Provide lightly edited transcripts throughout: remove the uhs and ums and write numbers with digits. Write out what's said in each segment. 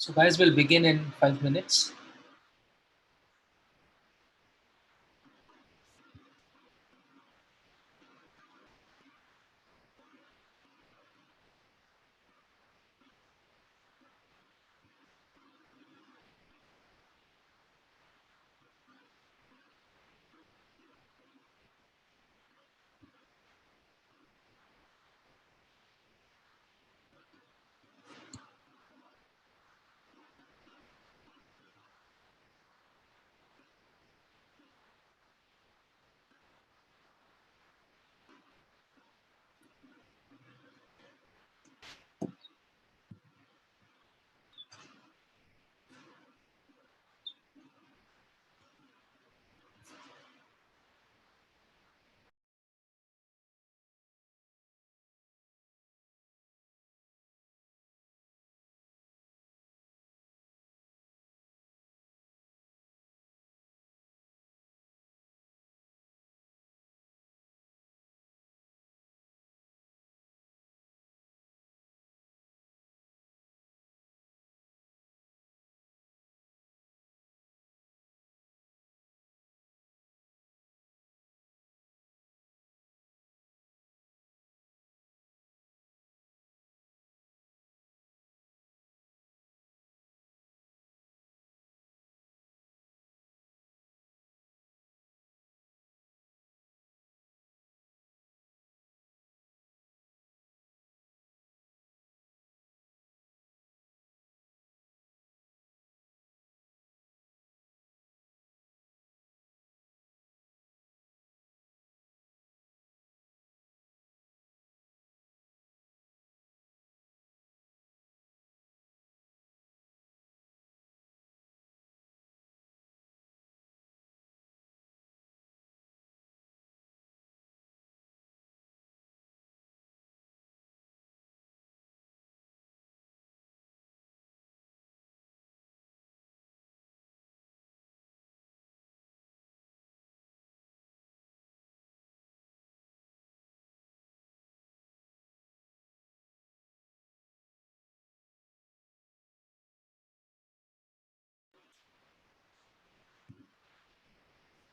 So guys, will begin in 5 minutes.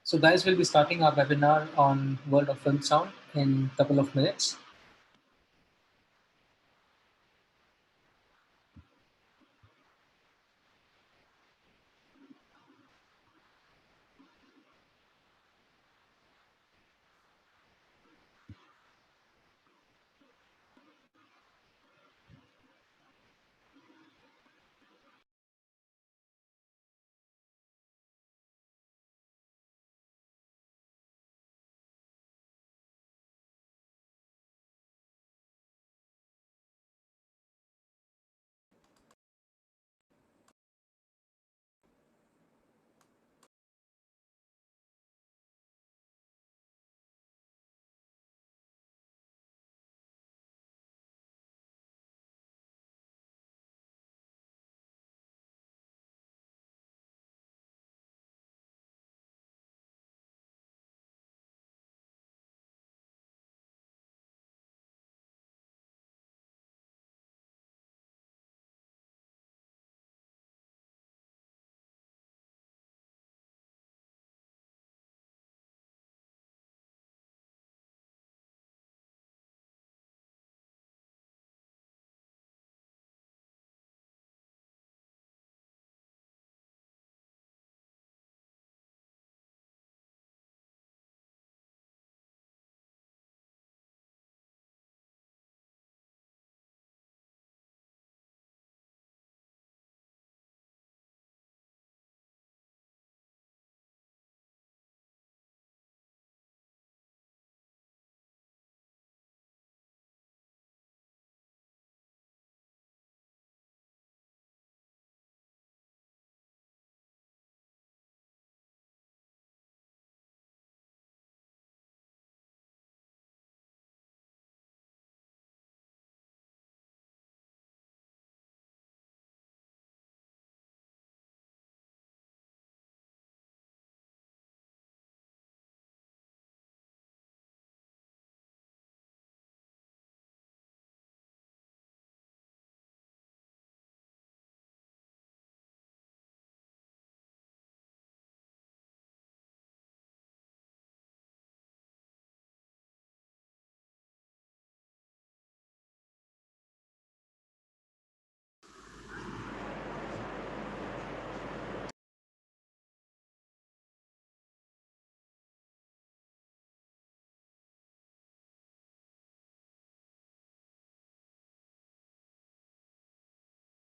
So guys, we'll be starting our webinar on World of Film Sound in a couple of minutes.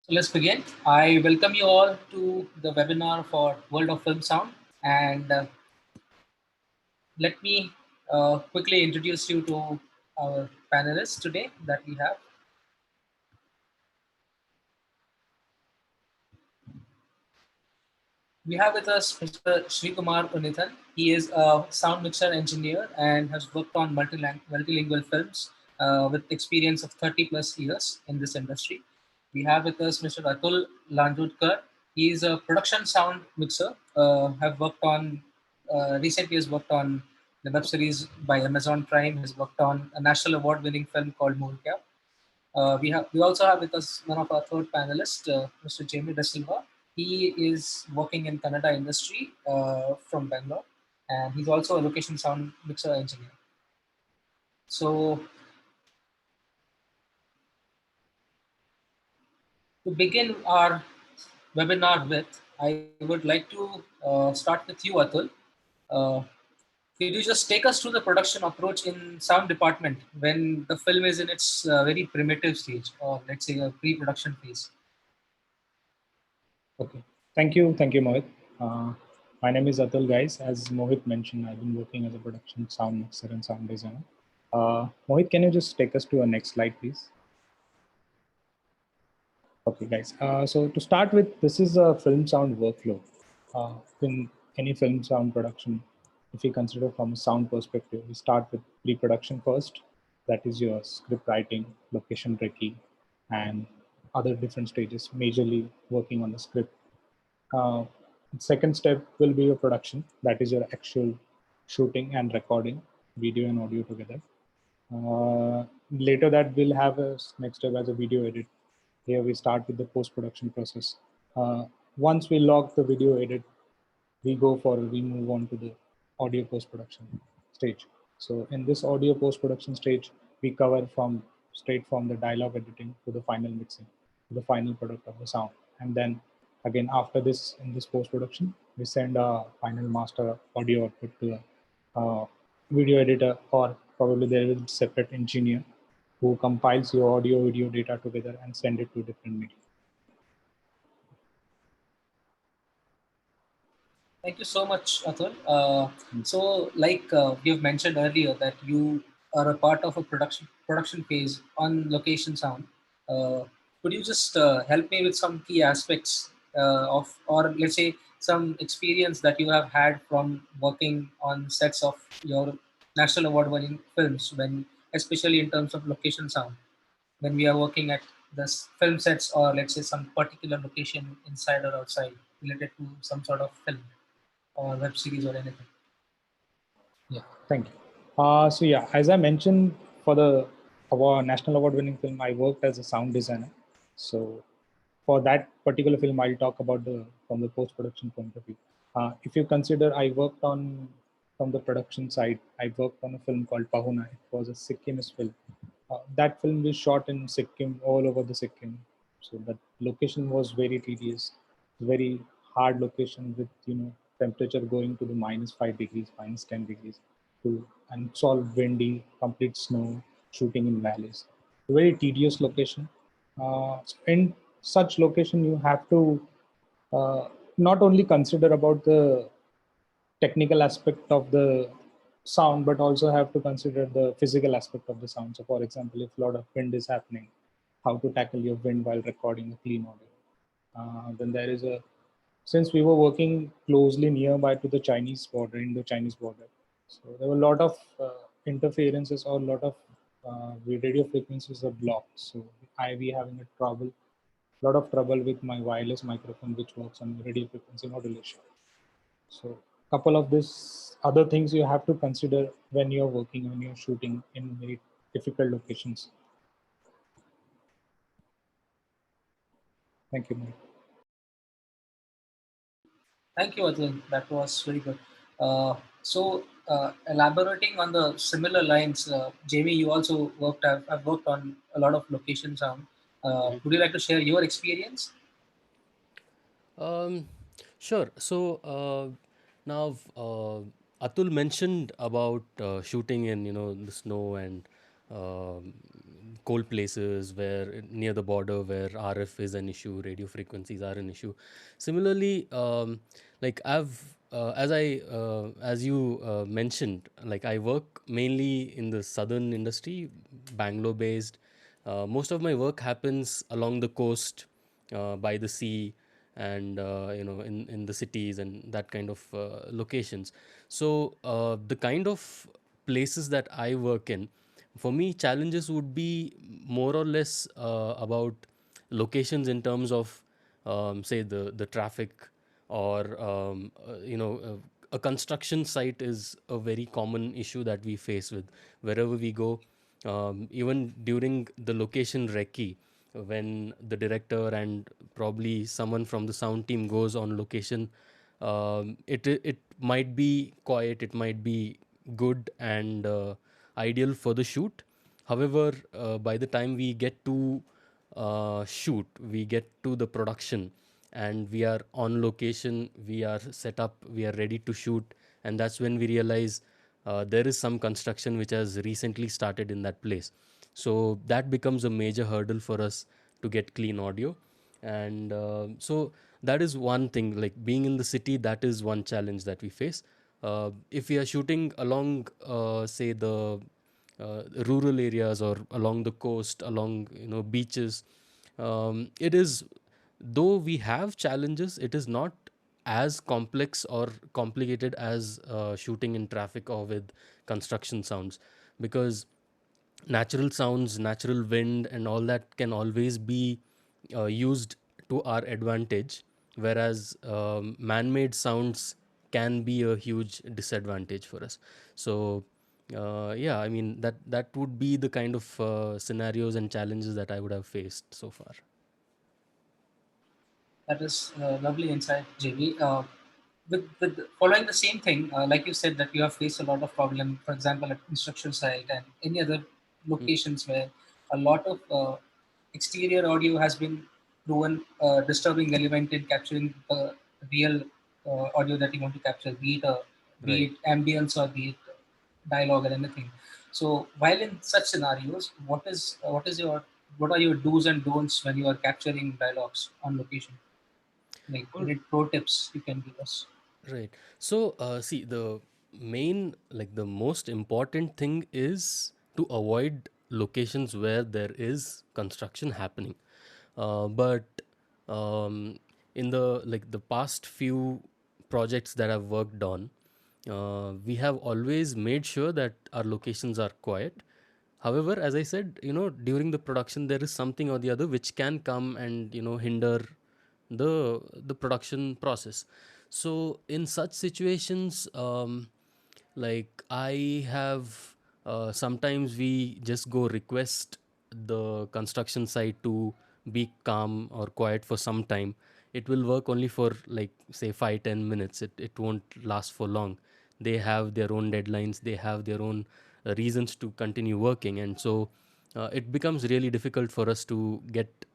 So let's begin. I welcome you all to the webinar for World of Film Sound. And let me quickly introduce you to our panelists today that we have. We have with us Mr. Srikumar Unithan. He is a sound mixer engineer and has worked on multilingual films with experience of 30 plus years in this industry. We have with us Mr. Atul Landudkar. He is a production sound mixer. Have worked on recently has worked on the web series by Amazon Prime. Has worked on a national award-winning film called Moonka. We also have with us one of our third panelists, Mr. Jamie De Silva. He is working in Kannada industry from Bangalore, and he's also a location sound mixer engineer. So to begin our webinar with, I would like to start with you, Atul. Uh, could you just take us through the production approach in sound department when the film is in its very primitive stage, or let's say a pre-production phase? Okay. Thank you, Mohit. Uh, my name is Atul, guys. As Mohit mentioned, I've been working as a production sound mixer and sound designer. Mohit, can you just take us to a next slide, please? Okay, guys. So to start with, this is a film sound workflow. In any film sound production, if you consider from a sound perspective, we start with pre-production first. That is your script writing, location recce, and other different stages, majorly working on the script. Uh, Second step will be your production. That is your actual shooting and recording, video and audio together. Later that we'll have a next step as a video edit. Here we start with the post-production process. Once we log the video edit, we move on to the audio post-production stage. So in this audio post-production stage, we cover from straight from the dialogue editing to the final mixing, to the final product of the sound. And then again, after this, in this post-production, we send a final master audio output to a video editor, or probably there is a separate engineer who compiles your audio video data together and send it to different media. Thank you so much, Atul. So, like you've mentioned earlier, that you are a part of a production phase on location sound. Uh, could you just help me with some key aspects of, or let's say, some experience that you have had from working on sets of your national award-winning films, when, especially in terms of location sound, when we are working at the film sets, or let's say some particular location inside or outside related to some sort of film or web series or anything. Yeah, thank you. So yeah, as I mentioned, for the award, national award-winning film, I worked as a sound designer. So for that particular film, I'll talk about the from the post-production point of view. If you consider, I worked on from the production side. I worked on a film called Pahuna. It was a Sikkimese film. That film was shot in Sikkim, all over the Sikkim. So the location was very tedious, very hard location with temperature going to the -5 degrees, -10 degrees, and it's all windy, complete snow, shooting in valleys. Very tedious location. In such location, you have to not only consider about the technical aspect of the sound, but also have to consider the physical aspect of the sound. So, for example, if a lot of wind is happening, how to tackle your wind while recording a clean audio. Then there is a, since we were working closely nearby to the Chinese border, Indo-Chinese border, so there were a lot of interferences, or a lot of radio frequencies are blocked. So I be having lot of trouble with my wireless microphone, which works on radio frequency modulation. So couple of this other things you have to consider when you're working, when you're shooting in very difficult locations. Thank you, Mike. Thank you, Atul. That was very good. Elaborating on the similar lines, Jamie, you also I've worked on a lot of location sound. Would you like to share your experience? Um, sure. So now Atul mentioned about shooting in the snow and um, cold places where near the border where RF is an issue, radio frequencies are an issue. Similarly, like I've as you mentioned, like I work mainly in the southern industry, Bangalore based. Most of my work happens along the coast, by the sea, and in the cities and that kind of locations. So the kind of places that I work in, for me challenges would be more or less about locations in terms of, say, the traffic, or a construction site is a very common issue that we face with wherever we go. Even during the location recce, when the director and probably someone from the sound team goes on location, it might be quiet, it might be good and ideal for the shoot. However, by the time we get to shoot, we get to the production, and we are on location, we are set up, we are ready to shoot, and that's when we realize there is some construction which has recently started in that place. So that becomes a major hurdle for us to get clean audio. And so that is one thing, like being in the city, that is one challenge that we face. If we are shooting along, say, the rural areas or along the coast, along beaches, it is, though we have challenges, it is not as complex or complicated as shooting in traffic or with construction sounds, because natural sounds, natural wind, and all that can always be used to our advantage, whereas man-made sounds can be a huge disadvantage for us. So yeah, I mean, that would be the kind of scenarios and challenges that I would have faced so far. That is lovely insight, JB. With following the same thing, like you said, that you have faced a lot of problem, for example, at construction site and any other locations where a lot of exterior audio has been proven disturbing element in capturing the real audio that you want to capture, be Right. it ambience or be it dialogue or anything. So while in such scenarios, what are your do's and don'ts when you are capturing dialogues on location? Like All any pro tips you can give us? right. So, see, the most important thing is to avoid locations where there is construction happening. But um, in the past few projects that I've worked on, we have always made sure that our locations are quiet. However, as I said, during the production, there is something or the other which can come and hinder the production process. So in such situations, like I have, sometimes we just go request the construction site to be calm or quiet for some time. It will work only for, like, say, 5-10 minutes. It won't last for long. They have their own deadlines, they have their own reasons to continue working, and so it becomes really difficult for us to get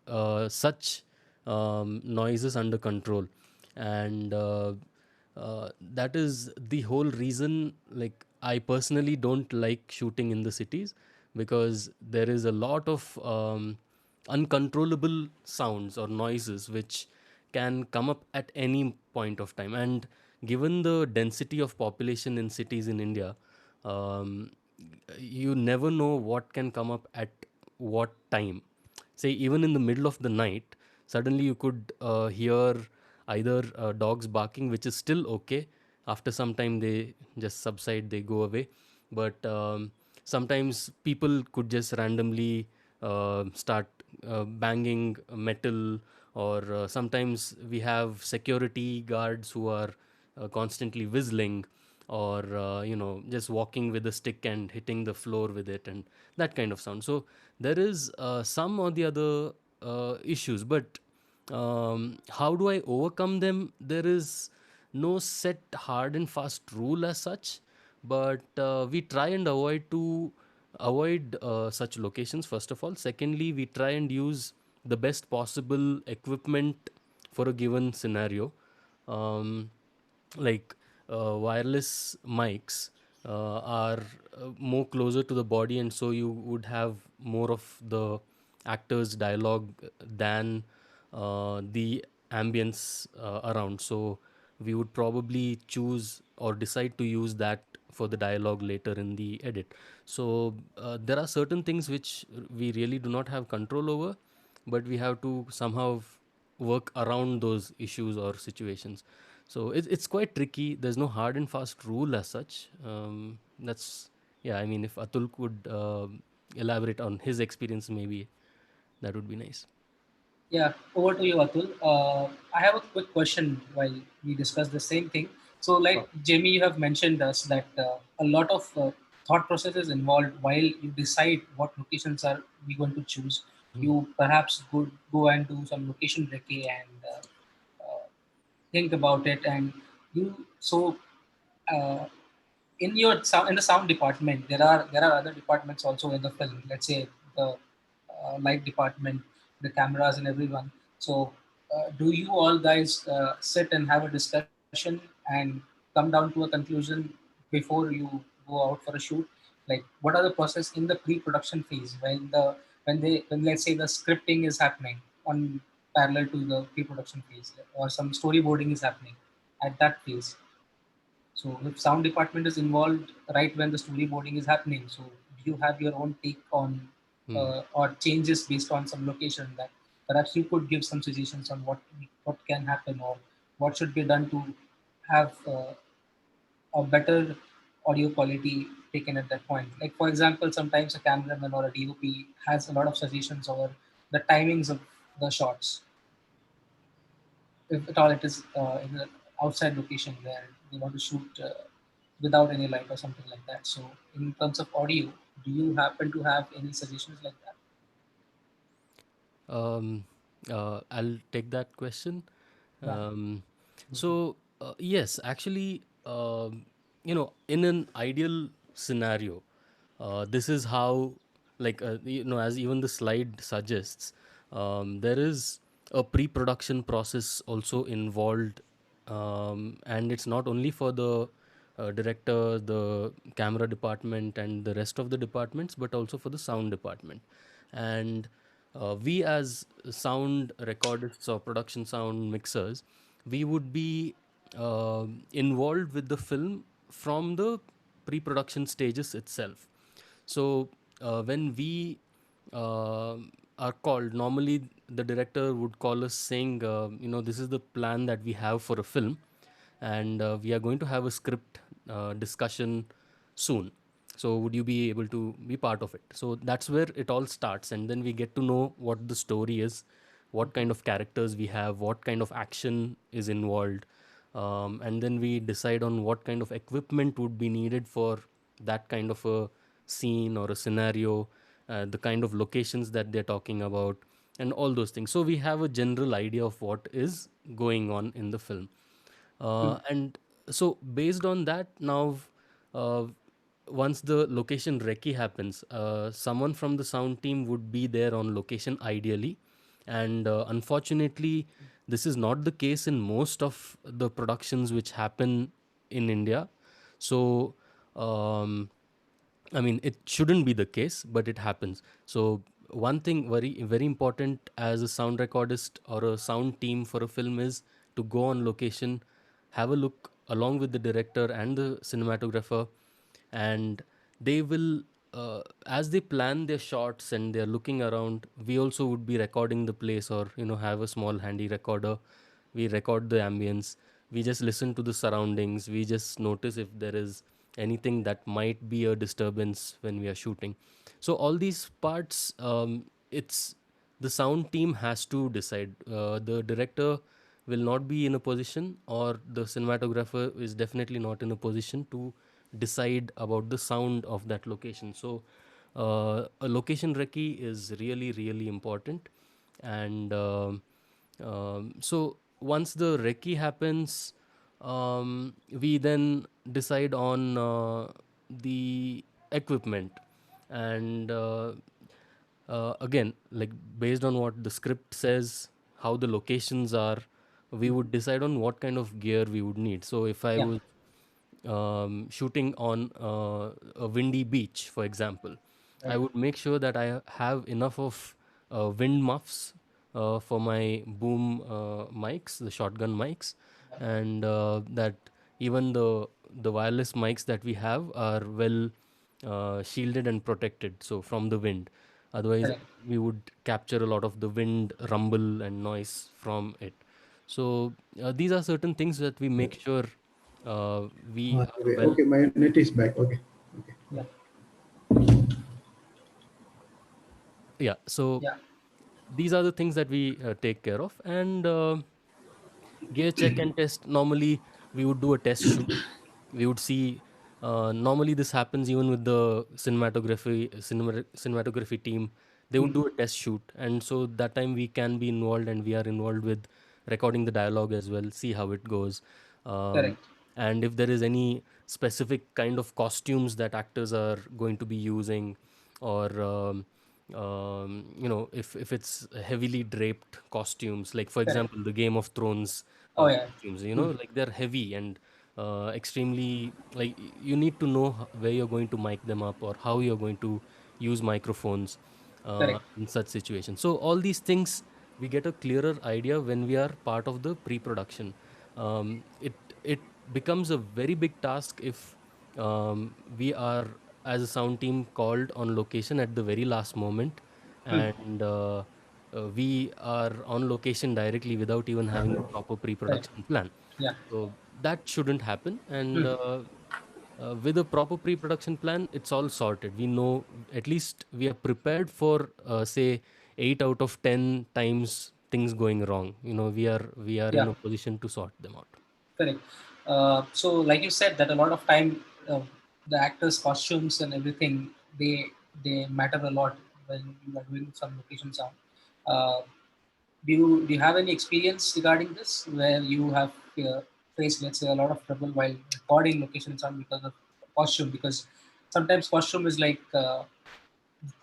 such noises under control. And that is the whole reason, like, I personally don't like shooting in the cities, because there is a lot of uncontrollable sounds or noises which can come up at any point of time. And given the density of population in cities in India, um, you never know what can come up at what time. Say, even in the middle of the night, suddenly you could hear either dogs barking, which is still okay. After some time, they just subside, they go away. But sometimes people could just randomly start banging metal, or sometimes we have security guards who are constantly whistling, or just walking with a stick and hitting the floor with it, and that kind of sound. So there is some or the other issues, but how do I overcome them? There is no set hard and fast rule as such, but we try and avoid such locations, first of all. Secondly, we try and use the best possible equipment for a given scenario. um, like wireless mics, are more closer to the body, and so you would have more of the actor's dialogue than the ambience around. So we would probably choose or decide to use that for the dialogue later in the edit. So there are certain things which we really do not have control over, but we have to somehow work around those issues or situations. So it's quite tricky. There's no hard and fast rule as such. That's Yeah. I mean, if Atul could elaborate on his experience, maybe that would be nice. Yeah, over to you, Atul. I have a quick question while we discuss the same thing. So, like Sure. Jamie, you have mentioned us that a lot of thought processes involved while you decide what locations are we going to choose. Hmm. You perhaps could go and do some location recce and think about it, and you so uh, in your sound in the sound department there are other departments also in the film, let's say the light department, the cameras and everyone. So do you all guys sit and have a discussion and come down to a conclusion before you go out for a shoot? Like what are the process in the pre-production phase when let's say the scripting is happening on parallel to the pre-production phase, or some storyboarding is happening at that phase? So if sound department is involved right when the storyboarding is happening, so do you have your own take on Hmm. or changes based on some location that perhaps you could give some suggestions on what can happen or what should be done to have a better audio quality taken at that point? Like for example, sometimes a cameraman or a DOP has a lot of suggestions over the timings of the shots, if at all it is in an outside location where they want to shoot without any light or something like that. So, in terms of audio, do you happen to have any suggestions like that? Um, I'll take that question. Yeah. Yes, actually, in an ideal scenario, this is how, like, as even the slide suggests, there is a pre-production process also involved, and it's not only for the director, the camera department, and the rest of the departments, but also for the sound department. And we as sound recordists or production sound mixers, we would be involved with the film from the pre-production stages itself. So when we uh, are called, normally the director would call us saying, this is the plan that we have for a film, and we are going to have a script discussion soon. So would you be able to be part of it? So that's where it all starts, and then we get to know what the story is, what kind of characters we have, what kind of action is involved, and then we decide on what kind of equipment would be needed for that kind of a scene or a scenario, the kind of locations that they're talking about, and all those things. So we have a general idea of what is going on in the film. Hmm. And so based on that, now uh, once the location recce happens, someone from the sound team would be there on location ideally. And unfortunately, this is not the case in most of the productions which happen in India. So um, I mean, it shouldn't be the case, but it happens. So one thing very very important as a sound recordist or a sound team for a film is to go on location, have a look along with the director and the cinematographer, and they will, as they plan their shots and they're looking around, we also would be recording the place, or have a small handy recorder. We record the ambience, we just listen to the surroundings, we just notice if there is anything that might be a disturbance when we are shooting. So all these parts, it's the sound team has to decide. The director will not be in a position, or the cinematographer is definitely not in a position to decide about the sound of that location. So a location recce is really really important. And so once the recce happens, we then decide on the equipment. And again, like, based on what the script says, how the locations are, we would decide on what kind of gear we would need. So if I Yeah. was shooting on a windy beach, for example, I would make sure that I have enough of wind muffs for my boom mics, the shotgun mics, and that even the wireless mics that we have are well shielded and protected, so from the wind. Otherwise, Correct. we would capture a lot of the wind rumble and noise from it. So these are certain things that we make sure we are Okay, well. okay, my net is back. Okay. Okay. Yeah. Yeah. So Yeah. these are the things that we take care of. And gear check and test, normally we would do a test shoot. We would see, normally this happens even with the cinematography team. They would do a test shoot, and so that time we can be involved, and we are involved with recording the dialogue as well, see how it goes. um, Correct. and if there is any specific kind of costumes that actors are going to be using, or if it's heavily draped costumes, like for Correct. example the Game of Thrones Oh yeah. costumes, like they're heavy and extremely, like you need to know where you're going to mic them up or how you're going to use microphones Correct. in such situations. So all these things we get a clearer idea when we are part of the pre-production. It becomes a very big task if we are, as a sound team, called on location at the very last moment, and we are on location directly without even having a proper Correct. pre-production plan. Yeah. So that shouldn't happen. And Hmm. with a proper pre-production plan, it's all sorted. We know, at least we are prepared for, say, 8 out of 10 times things going wrong. We are in Yeah. a position to sort them out. Correct. So, like you said, that a lot of time the actors' costumes and everything they matter a lot when you are doing some location sound. Uh, do you have any experience regarding this where you have faced, let's say, a lot of trouble while recording location sound because of costume? Because sometimes costume is like the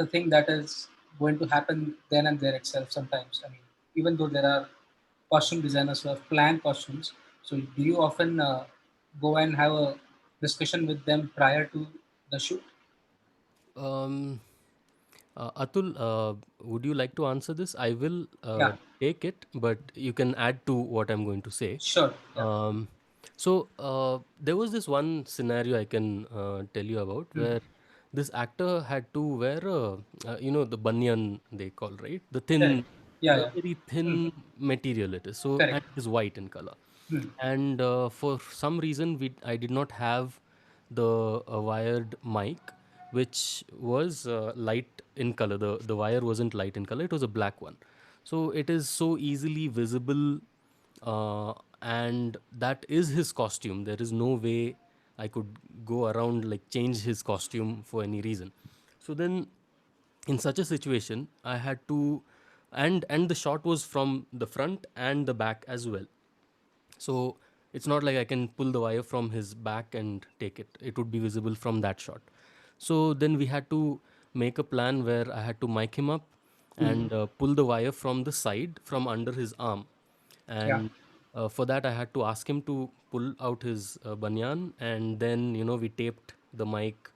thing that is going to happen then and there itself. Sometimes, I mean, even though there are costume designers who have planned costumes, so do you often go and have a discussion with them prior to the shoot? Um, Atul, would you like to answer this? I will Yeah, take it, but you can add to what I'm going to say. sure. Yeah. Um, so there was this one scenario I can tell you about, Hmm. where this actor had to wear the banyan they call, right? Correct. Yeah, The yeah. very Hmm. thin material it is. So, Correct. and it is white in color. Hmm. And for some reason, I did not have the wired mic, which was light in color. The wire wasn't light in color; it was a black one. So it is so easily visible, and that is his costume. There is no way I could go around, like, change his costume for any reason. So then, in such a situation, I had to, and the shot was from the front and the back as well. So it's not like I can pull the wire from his back and take it. It would be visible from that shot. So then we had to make a plan where I had to mic him up and pull the wire from the side, from under his arm. Yeah. And for that, I had to ask him to pull out his banyan, and then we taped the mic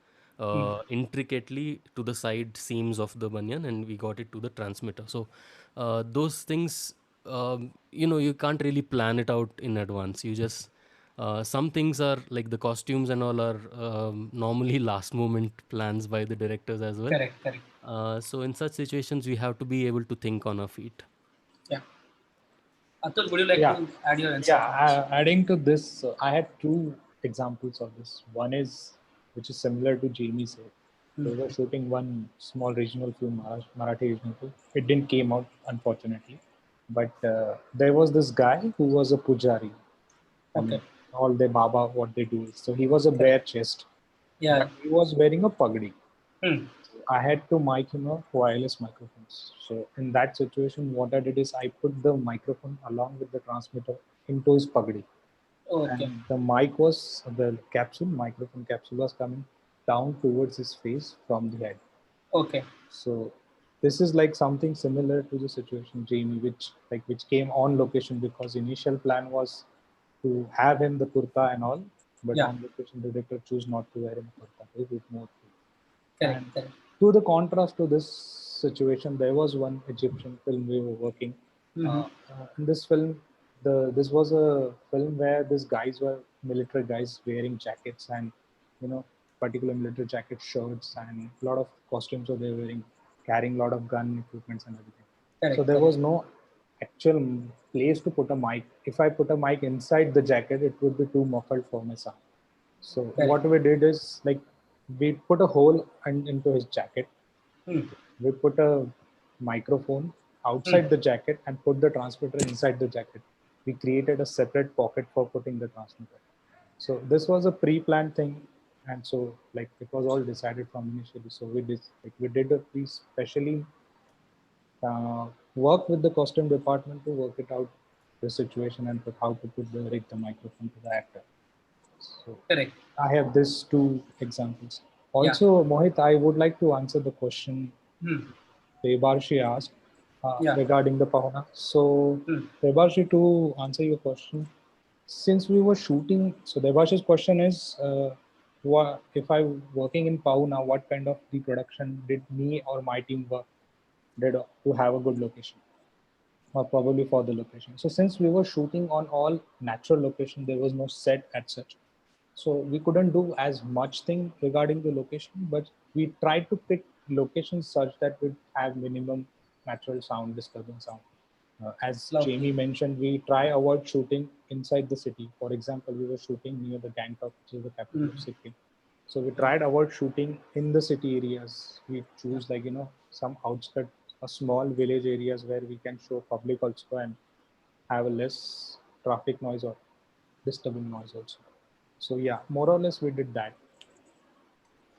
Hmm. intricately to the side seams of the banyan, and we got it to the transmitter. So those things, you can't really plan it out in advance. You just, some things are like the costumes and all are normally last moment plans by the directors as well. Correct. Correct. So in such situations, we have to be able to think on our feet. Yeah. Atul, would you like Yeah. to add your insight Yeah, on this? adding to this, I had two examples of this. One is, which is similar to Jamie said. Hmm. They were shooting one small regional film, Marathi regional film. It didn't came out, unfortunately. But there was this guy who was a pujari. I Okay. mean, all the Baba, what they do is. So he was a bare chest, Yeah. but he was wearing a pagdi. Hmm. I had to mic him up wireless microphones. So in that situation, what I did is I put the microphone along with the transmitter into his pagdi, Okay. and the mic was the capsule, microphone capsule was coming down towards his face from the head. Okay. So this is like something similar to the situation, Jamie, which came on location, because initial plan was to have him the kurta and all, but Yeah. on location the director choose not to wear any kurta. He did more. Correct. And Correct. to the contrast to this situation, there was one Egyptian film we were working. Mm-hmm. In this film, this was a film where these guys were military guys wearing jackets and particular military jacket shirts, and a lot of costumes were they wearing, carrying a lot of gun equipments and everything. So Correct. there Correct. was no actual place to put a mic. If I put a mic inside the jacket, it would be too muffled for my sound. So Correct. what we did is like we put a hole into his jacket. Mm. We put a microphone outside the jacket and put the transmitter inside the jacket. We created a separate pocket for putting the transmitter. So this was a pre-planned thing, and so like it was all decided from initially. So we did a pre specially work with the costume department to work it out the situation and how to put the microphone to the actor. So Correct. I have these two examples. Yeah. Also, Mohit, I would like to answer the question Mm. Debarshi asked Yeah. regarding the Pahuna. So, Mm. Debarshi, to answer your question, since we were shooting, so Debarshi's question is, what if I'm working in Pahuna, what kind of the production did me or my team work did to have a good location? Or probably for the location. So since we were shooting on all natural location, there was no set at such. So we couldn't do as much thing regarding the location, but we tried to pick locations such that would have minimum natural sound, disturbance sound. As Lovely. Jamie mentioned, we try avoid shooting inside the city. For example, we were shooting near the Gangtok, which is the capital of Mm. Sikkim. So we tried avoid shooting in the city areas. We choose like some outskirts, a small village areas where we can show public also and have a less traffic noise or disturbing noise also. So yeah, more or less we did that.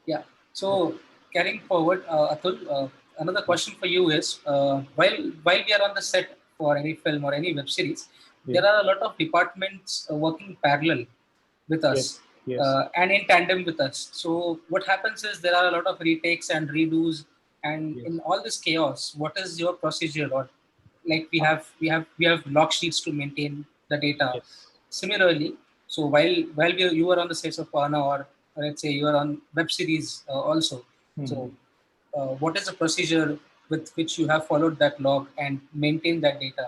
Yeah. So carrying forward, Atul, another question for you is while we are on the set for any film or any web series, Yeah. there are a lot of departments working parallel with us Yes. Yes. and in tandem with us. So what happens is there are a lot of retakes and redos, and Yes. in all this chaos, what is your procedure? Or like we have log sheets to maintain the data. Yes. Similarly, so while you are on the sets of Pana, or let's say you are on web series also. Mhm. So what is the procedure with which you have followed that log and maintain that data?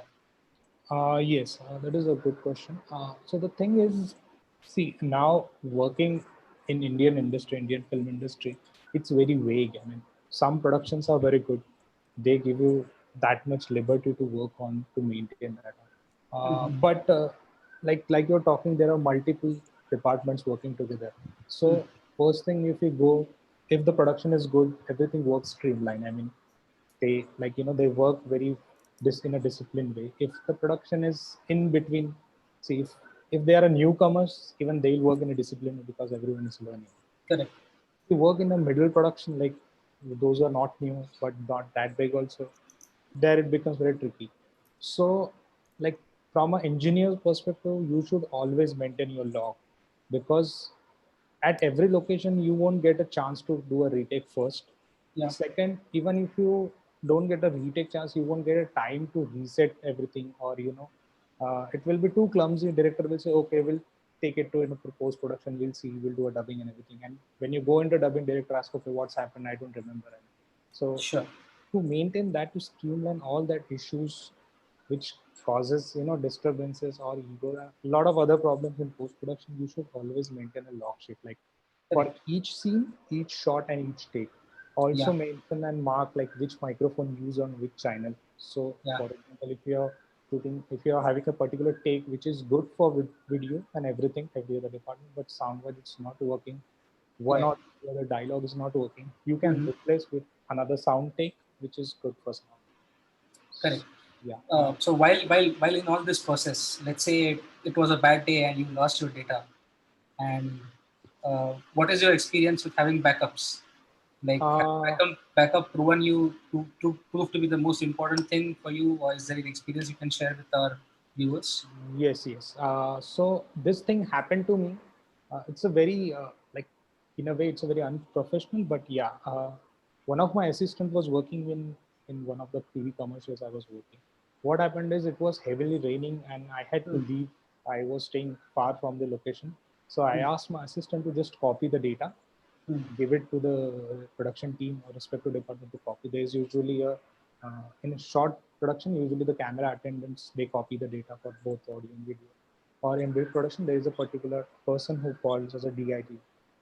Yes, that is a good question. So the thing is, see, now working in Indian film industry, it's very vague. I mean, some productions are very good. They give you that much liberty to work on to maintain that. Mm-hmm. But like you're talking, there are multiple departments working together. So first thing, if the production is good, everything works streamlined. I mean, they work very this in a disciplined way. If the production is in between, see, if they are a newcomers, even they'll work in a discipline because everyone is learning. Correct. You work in a middle production, like those are not new but not that big also, there it becomes very tricky. So like from an engineer's perspective, you should always maintain your log, because at every location you won't get a chance to do a retake first. Yeah. Second, even if you don't get a retake chance, you won't get a time to reset everything, or it will be too clumsy. Director will say, okay, we'll take it to post production, we'll see, we'll do a dubbing and everything. And when you go into dubbing, director asks, okay, what's happened, I don't remember. So Sure. to maintain that, to streamline all that issues which causes disturbances or ego, a lot of other problems in post production, you should always maintain a log sheet, like for Correct. each scene, each shot and each take. Also Yeah. mention and mark like which microphone used on which channel. So Yeah. for example, if you're having a particular take which is good for video and everything, every other department, but sound wise it's not working, one Right. or the other dialogue is not working, you can Mm-hmm. replace with another sound take which is good for sound. Correct. Yeah. So while in all this process, let's say it was a bad day and you lost your data, and what is your experience with having backups? Like has uh, backup proven you to prove to be the most important thing for you, or is there an experience you can share with our viewers? Yes, yes. So this thing happened to me. It's a very like in a way it's a very unprofessional, but yeah. One of my assistant was working in one of the TV commercials I was working. What happened is it was heavily raining and I had to Hmm. leave. I was staying far from the location. So I asked my assistant to just copy the data, give it to the production team or respective department to copy. There's usually in a short production, usually the camera attendants, they copy the data for both audio and video. Or in big production, there is a particular person who calls as a DIT.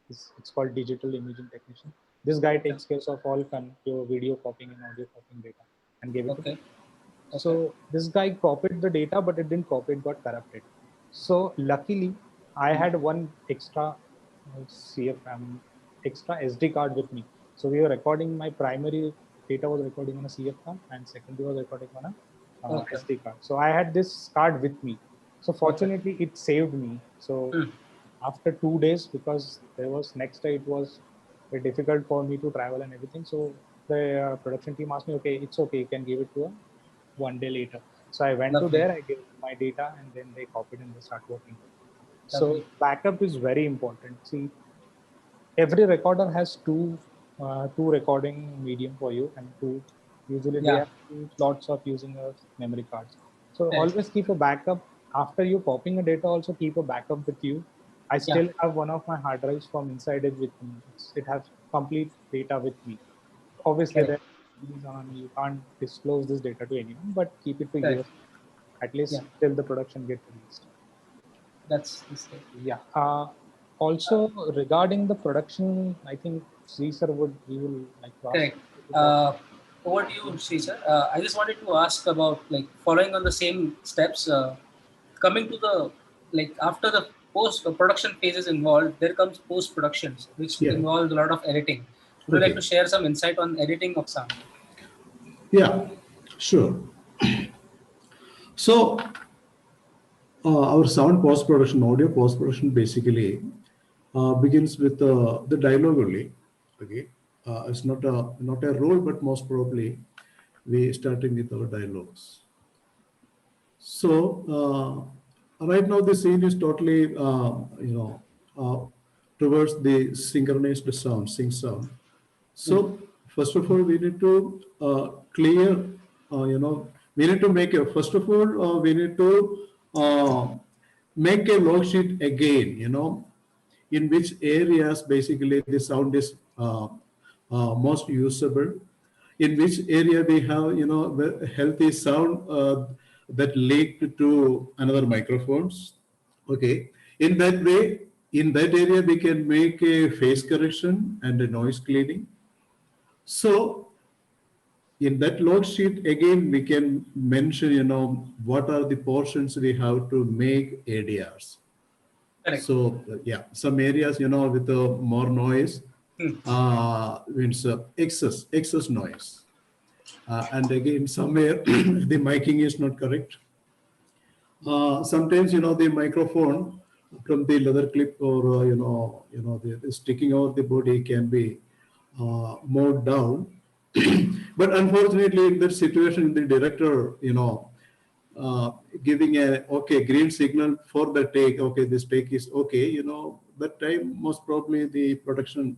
It's called digital imaging technician. This guy takes care of all your video copying and audio copying data and gave it to me. So this guy copied the data, but it didn't copy, it got corrupted. So luckily, I had one extra extra SD card with me. So we were recording, my primary data was recording on a CF card and secondary was recording on a SD card. So I had this card with me. So fortunately, it saved me. So after 2 days, because there was next day, it was very difficult for me to travel and everything. So the production team asked me, okay, it's okay, you can give it to 1 day later. So I went to there, I gave my data, and then they copied and they start working. So backup is very important. See, every recorder has two recording medium for you, and usually they have 2 slots of using a memory cards. So always keep a backup. After you copying a data, also keep a backup with you. I still have one of my hard drives from inside it with me. It has complete data with me. Obviously, you can't disclose this data to anyone, but keep it to yourself, at least till the production gets released. That's yeah. Also, regarding the production, I think Caesar will like to ask. Correct. Over to you, Caesar. I just wanted to ask about, like, following on the same steps, coming to the, like, after the post-production phase is involved, there comes post-productions, which involve a lot of editing. Would you like to share some insight on editing of sound? Yeah, sure. So our sound post-production, audio post-production basically begins with the dialogue only. Okay, it's not a role, but most probably we starting with our dialogues. So right now the scene is totally towards the synchronized sound, sync sound. So first of all, we need to clear, we need to make a, first of all, we need to make a log sheet again, in which areas basically the sound is most usable, in which area we have, healthy sound that leaked to another microphones. Okay. In that way, in that area, we can make a phase correction and a noise cleaning. So in that log sheet, again, we can mention, what are the portions we have to make ADRs. Correct. So yeah, some areas, with more noise, means excess noise. And again, somewhere the miking is not correct. Sometimes, the microphone from the leather clip or, the sticking out the body can be moved down. But unfortunately, in that situation, the director, giving a green signal for the take, this take is okay, that time most probably the production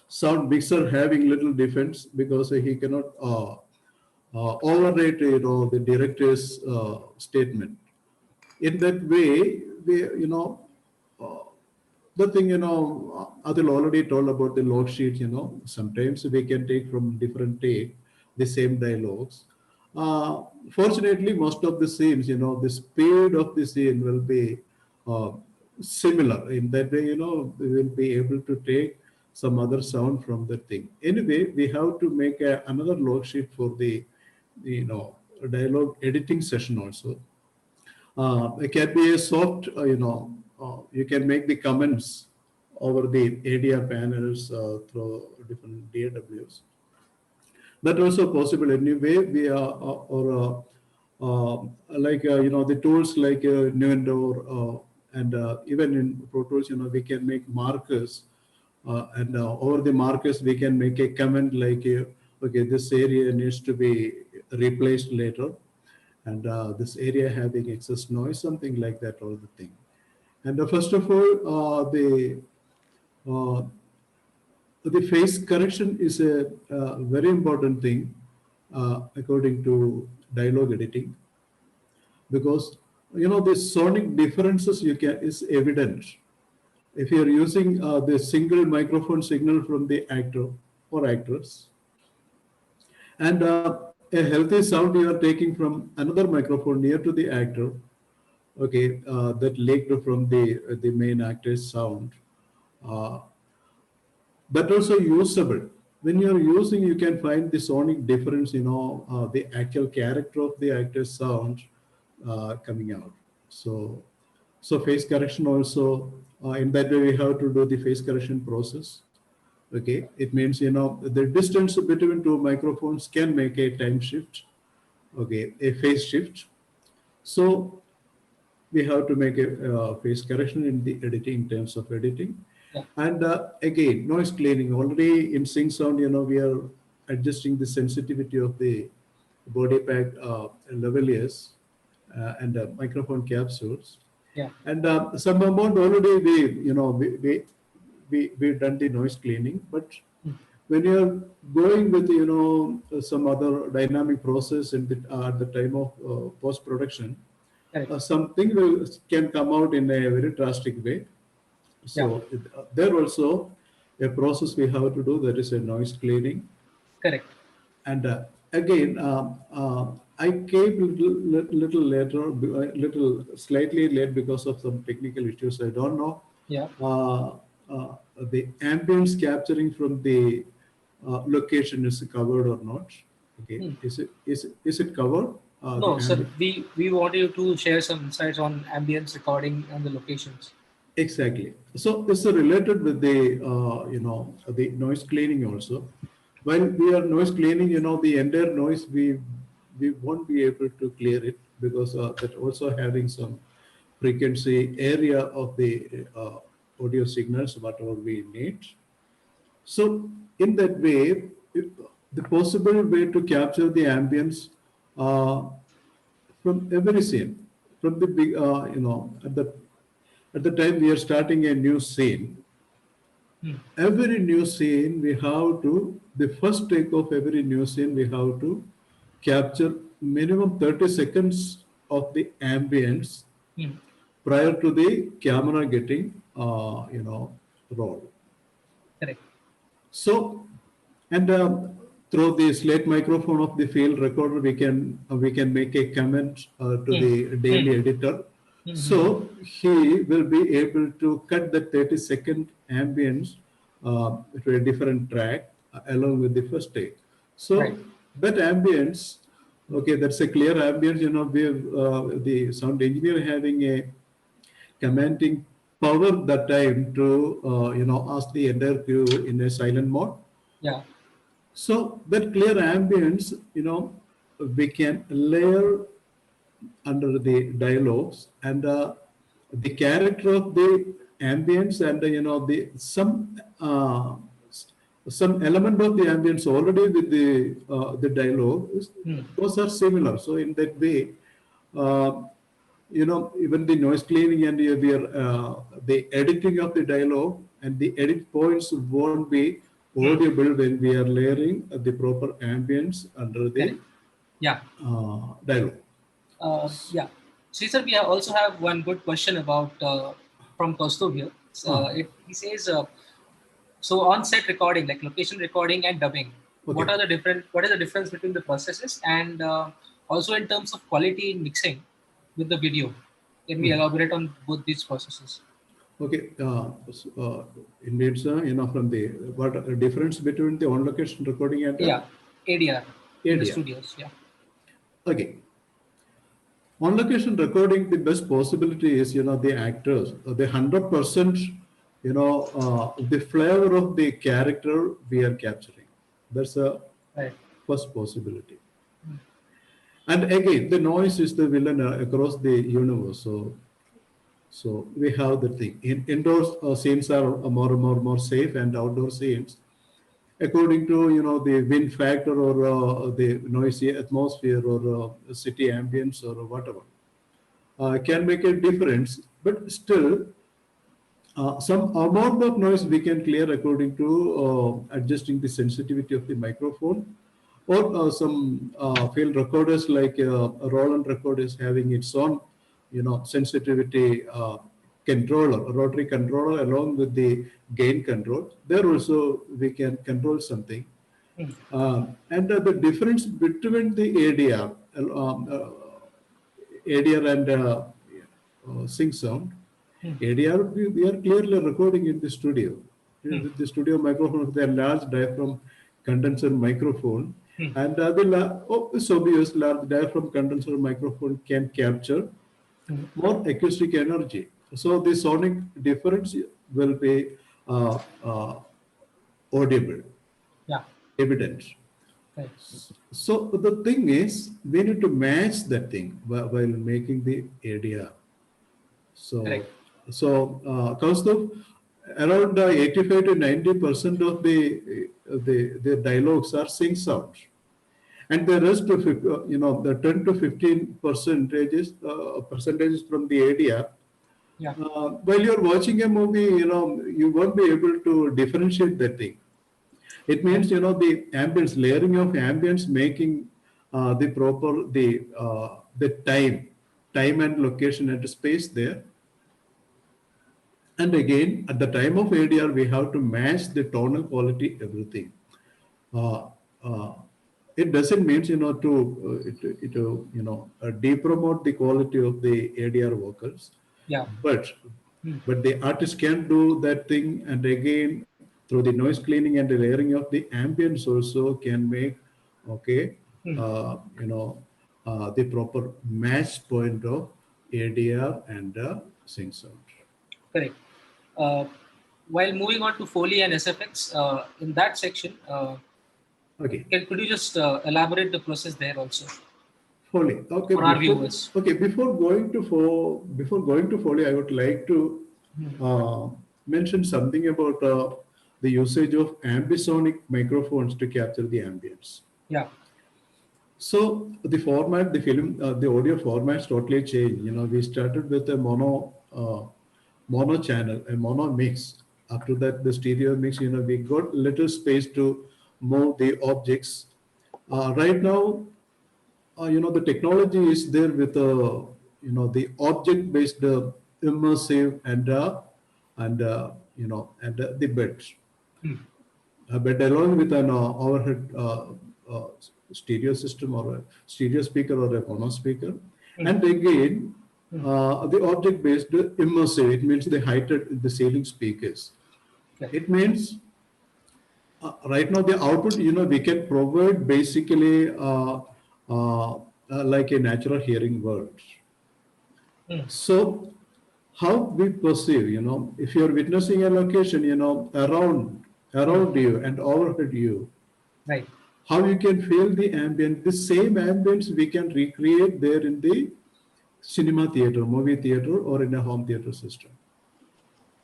sound mixer having little defense because he cannot overrate, the director's statement. In that way, the thing, Adil already told about the log sheet, sometimes we can take from different take the same dialogues. Fortunately, most of the scenes, the speed of the scene will be similar. In that way, we will be able to take some other sound from the thing. Anyway, we have to make another log sheet for the, dialogue editing session also. It can be a soft, you can make the comments over the ADR panels through different DAWs. That also possible anyway. We are the tools like Nuendo and even in Pro Tools, we can make markers, and over the markers we can make a comment like, okay, this area needs to be replaced later, and this area having excess noise, something like that, all the thing. And first of all, the phase correction is a very important thing according to dialogue editing, because the sonic differences is evident if you're using the single microphone signal from the actor or actress, and a healthy sound you are taking from another microphone near to the actor, okay, that leaked from the main actor's sound, uh, that also usable. When you're using, you can find the sonic difference, the actual character of the actor's sound coming out. So face correction also, in that way we have to do the face correction process. Okay, it means, the distance between two microphones can make a time shift, okay, a phase shift. So we have to make a phase correction in the editing, in terms of editing. Yeah. And again, noise cleaning. Already in Sync Sound, we are adjusting the sensitivity of the body pack lavaliers and microphone capsules. Yeah. And some amount already we've done the noise cleaning. But when you're going with some other dynamic process in at the time of post production, something can come out in a very drastic way. So there also a process we have to do, that is a noise cleaning. Correct. And again, I came little later, slightly late because of some technical issues. I don't know. Yeah. The ambience capturing from the location is covered or not. Okay, is it covered? No, sir. We want you to share some insights on ambience recording and the locations. Exactly. So it's related with the the noise cleaning also. While we are noise cleaning, the entire noise we won't be able to clear it, because that also having some frequency area of the audio signals whatever we need. So in that way, the possible way to capture the ambience from every scene, from the big at the time we are starting a new scene, every new scene we have to, the first take of every new scene we have to capture minimum 30 seconds of the ambience prior to the camera getting rolled. Correct. So, and through the slate microphone of the field recorder, we can make a comment to the daily editor. So he will be able to cut the 30-second ambience to a different track along with the first take. So that ambience, okay, that's a clear ambience. We have the sound engineer having a commanding power that time to ask the entire crew in a silent mode. Yeah. So that clear ambience, we can layer under the dialogues, and the character of the ambience, and the some element of the ambience already with the dialogue, those are similar. So in that way, even the noise cleaning and the editing of the dialogue and the edit points won't be audible when we are layering the proper ambience under the dialogue. Yeah. Sir, we also have one good question about from Kaustubh here. He says, so on-set recording, like location recording and dubbing, what is the difference between the processes, and also in terms of quality in mixing with the video? Can we elaborate on both these processes? Okay, indeed, sir. From the what difference between the on-location recording and ADR in the studios? Yeah. Okay. On-location recording, the best possibility is the actors, the 100%, the flavor of the character we are capturing. That's the first possibility. And again, the noise is the villain across the universe. So we have the thing. Indoor scenes are more safe, and outdoor scenes, according to the wind factor or the noisy atmosphere or city ambience or whatever, can make a difference. But still, some amount of noise we can clear according to adjusting the sensitivity of the microphone, or some field recorders like Roland recorders having its own sensitivity controller, rotary controller along with the gain control. There also we can control something. And the difference between the ADR, ADR and sync sound, ADR we are clearly recording in the studio. With the studio microphone, with a large diaphragm condenser microphone, and it's obvious large diaphragm condenser microphone can capture more acoustic energy. So the sonic difference will be audible, Yeah. evident. Right. So the thing is, we need to match that thing while making the ADR. So, Correct. Kaustav, around 85 to 90% of the dialogues are sync sounds, and the rest of the 10 to 15 percentages from the ADR. Yeah. While you're watching a movie, you won't be able to differentiate that thing. It means the ambience, layering of ambience, making the proper the time and location and space there. And again, at the time of ADR, we have to match the tonal quality, everything. Uh, uh, it doesn't mean depromote the quality of the ADR vocals. Yeah. But the artist can do that thing, and again through the noise cleaning and the layering of the ambience also can make the proper match point of ADR and sync sound. Correct. While moving on to Foley and SFX, in that section, Okay. could you just elaborate the process there also Foley. Okay. for our viewers? Okay. Before going to Foley, I would like to mention something about the usage of ambisonic microphones to capture the ambience. Yeah. So the format, the audio formats totally changed. We started with a mono channel, a mono mix. After that, the stereo mix. We got little space to move the objects. Right now, the technology is there with the object-based immersive and the beds. But along with an overhead stereo system or a stereo speaker or a mono speaker, and again the object-based immersive. It means the ceiling speakers. Okay. It means right now the output we can provide basically like a natural hearing world. So how we perceive, if you're witnessing a location, around you and overhead you, Right. how you can feel the ambience, the same ambience we can recreate there in the cinema theater, movie theater, or in a home theater system.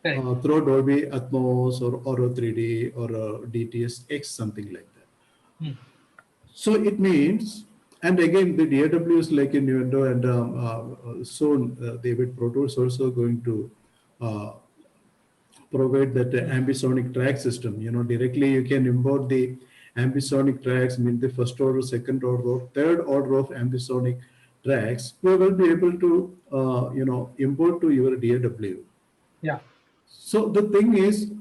Correct. Through Dolby Atmos or Auro 3D or DTS X, something like that. So it means, and again, the DAWs like in Nuendo and soon David Pro Tools also going to provide that ambisonic track system. Directly you can import the ambisonic tracks, mean the first order, second order, third order of ambisonic tracks. You will be able to import to your DAW. Yeah. So the thing is,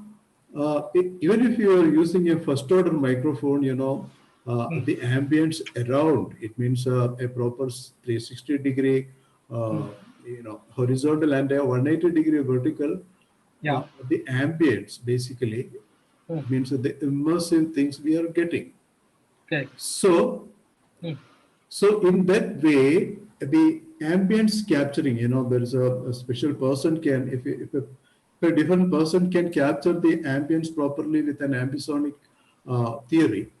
even if you are using a first order microphone, the ambience around, it means a proper 360-degree, horizontal and a 180-degree vertical. Yeah. The ambience basically means the immersive things we are getting. Correct. So in that way, the ambience capturing, there is a special person can, if a different person can capture the ambience properly with an ambisonic theory,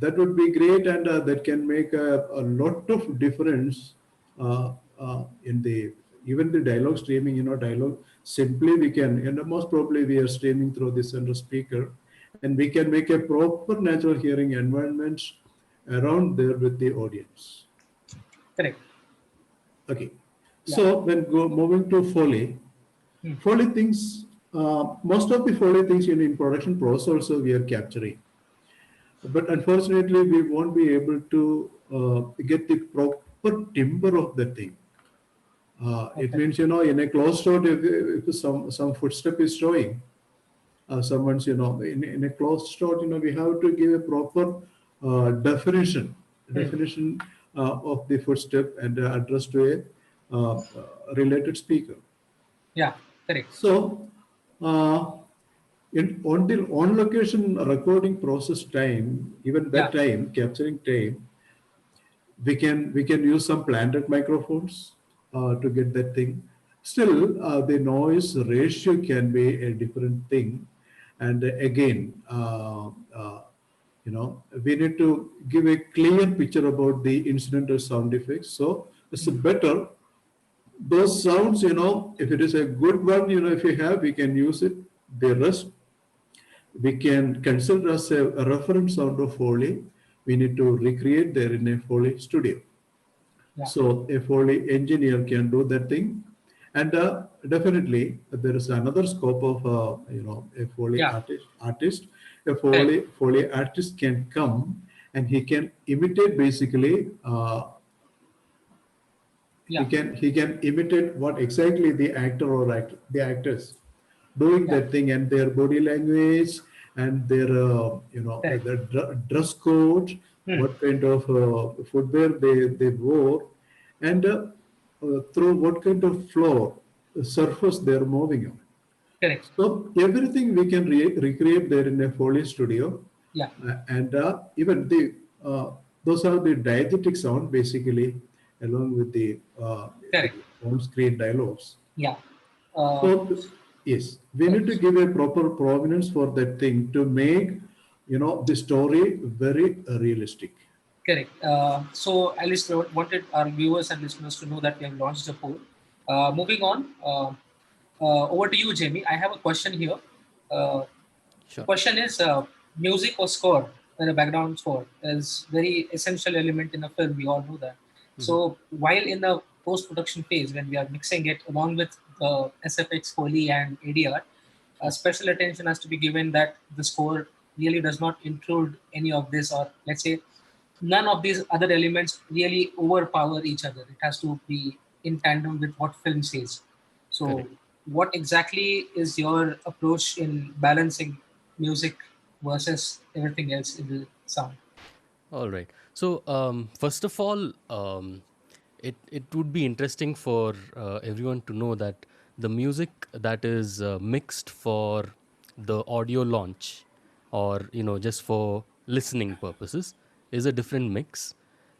that would be great, and that can make a lot of difference in even the dialogue streaming. Dialogue simply we can, and most probably we are streaming through the center speaker, and we can make a proper natural hearing environment around there with the audience. Correct. Okay. Yeah. So when moving to Foley, Foley things, most of the Foley things in production process also we are capturing. But unfortunately, we won't be able to get the proper timbre of the thing. It Okay. means, in a closed road, if some footstep is showing, someone's, in a closed road, we have to give a proper definition, Hmm. definition of the footstep and address to a related speaker. Yeah, correct. So, uh, on the on location recording process time, even Yeah, that time, capturing time, we can use some planted microphones to get that thing. Still, the noise ratio can be a different thing, and again, we need to give a clear picture about the incidental sound effects. So it's better those sounds. If it is a good one, if we have, we can use it. The rest we can consider as a reference sound of Foley. We need to recreate there in a Foley studio. yeah, So a Foley engineer can do that thing, and definitely there is another scope of a Foley yeah, artist. A correct. Foley artist can come and he can imitate basically. He Yeah, can he can imitate what exactly the actor or the actors doing yeah, that thing, and their body language and their correct. the dress code, Hmm. what kind of footwear they wore, and through what kind of floor surface they're moving on. Correct. So everything we can recreate there in a Foley studio, Yeah, and even the those are the diegetic sound basically, along with the correct. on-screen dialogues. Yeah. Uh, So yes, we Correct. need to give a proper provenance for that thing to make the story very realistic. Correct. So at least I wanted our viewers and listeners to know that we have launched a poll. Moving on, over to you, Jamie. I have a question here. Uh, the Sure. question is, music or score, or a background score, is very essential element in a film. We all know that. Mhm. So while in the post-production phase, when we are mixing it along with the SFX, Foley, and ADR, special attention has to be given that the score really does not intrude any of this, or let's say none of these other elements really overpower each other. It has to be in tandem with what film says. So, Correct. what exactly is your approach in balancing music versus everything else in the sound? All right. So, first of all, it would be interesting for everyone to know that the music that is mixed for the audio launch, or just for listening purposes, is a different mix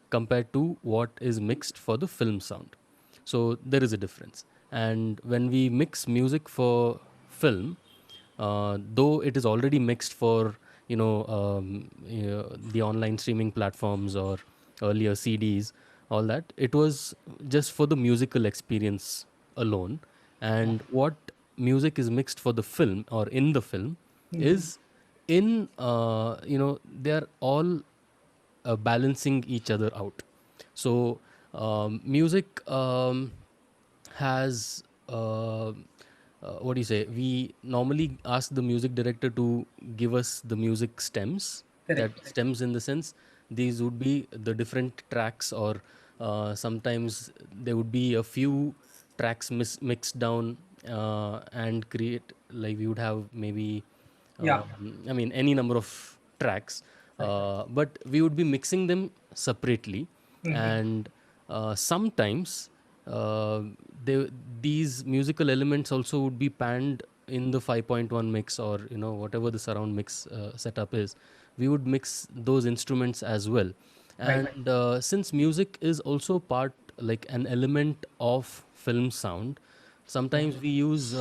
compared to what is mixed for the film sound. So there is a difference. And when we mix music for film, though it is already mixed for the online streaming platforms or earlier CDs, all that, it was just for the musical experience alone. Yeah. And what music is mixed for the film or in the film is in they are all balancing each other out. So music has what do you say? We normally ask the music director to give us the music stems. That Correct. stems in the sense these would be the different tracks, or sometimes there would be a few tracks mixed down and create, like we would have maybe Yeah. I mean, any number of tracks, Correct. but we would be mixing them separately, Mhm. and sometimes uh, they, these musical elements also would be panned in the 5.1 mix, or whatever the surround mix setup is. We would mix those instruments as well, Right. and since music is also part, like an element of film sound, Yeah. sometimes we use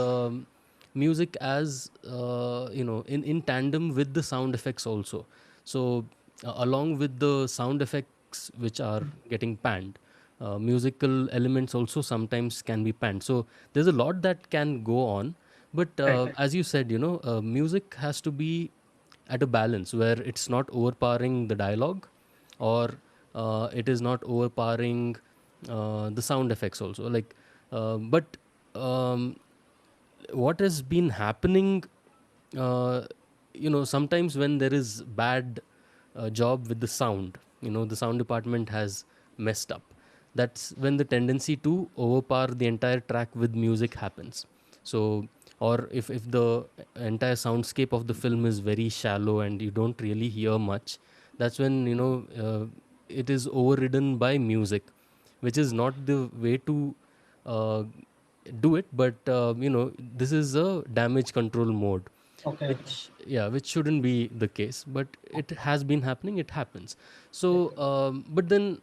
music as in tandem with the sound effects also. So along with the sound effects which are getting panned, musical elements also sometimes can be panned. So there's a lot that can go on, but Right. as you said, music has to be at a balance where it's not overpowering the dialogue, or it is not overpowering the sound effects also, like but um, what has been happening, uh, sometimes when there is bad job with the sound, the sound department has messed up, that's when the tendency to overpower the entire track with music happens. So, or if the entire soundscape of the film is very shallow and you don't really hear much, that's when, it is overridden by music, which is not the way to uh, do it. But this is a damage control mode, Okay. which shouldn't be the case, but it has been happening. It happens. So but then,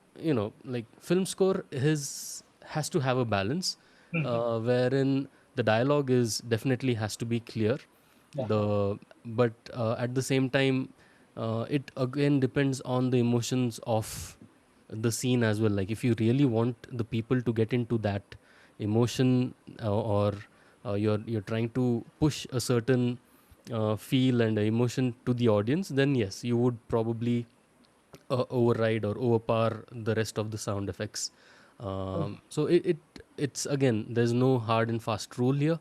like, film score has to have a balance, wherein the dialogue is definitely has to be clear. Yeah. But at the same time, it again depends on the emotions of the scene as well. Like, if you really want the people to get into that emotion, or you're trying to push a certain feel and emotion to the audience, then yes, you would probably override or overpower the rest of the sound effects. So it's again, there's no hard and fast rule here.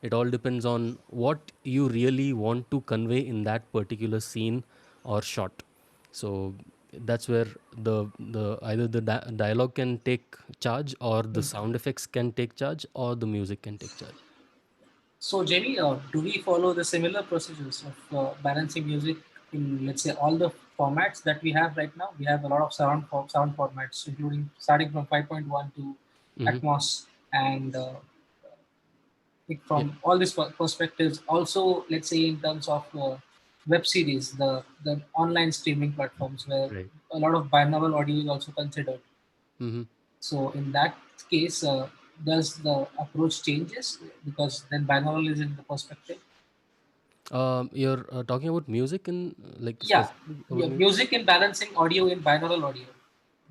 It all depends on what you really want to convey in that particular scene or shot. So that's where the either the dialogue can take charge, or the sound effects can take charge, or the music can take charge. So, Jamie, do we follow the similar procedures of balancing music in, let's say, all the formats that we have right now? We have a lot of sound formats, including starting from 5.1 to Hmm. Atmos, and like Yeah, from all these perspectives. Also, let's say in terms of web series, the online streaming platforms where right. a lot of binaural audio is also considered. Hmm. So in that case, does the approach changes because then binaural is in the perspective? You're talking about music, and like Yeah, specifically about music, music and balancing audio in binaural audio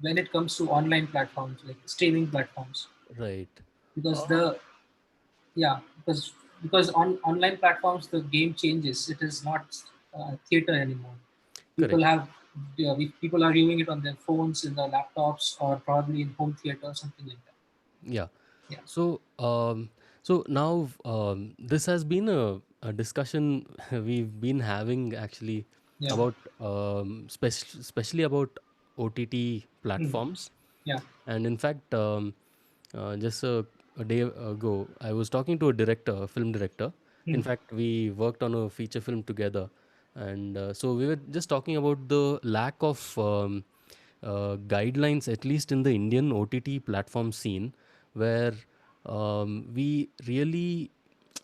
when it comes to online platforms like streaming platforms, right? because Uh, the yeah because on online platforms the game changes. It is not theater anymore. People Correct. have people are viewing it on their phones, in their laptops, or probably in home theater or something like that. Yeah. Yeah. So, so now, this has been a discussion we've been having actually Yeah. about, especially about OTT Hmm. platforms. Yeah. And in fact, just a day ago, I was talking to a director, a film director. Hmm. In fact, we worked on a feature film together, and so we were just talking about the lack of guidelines, at least in the Indian OTT platform scene, where we really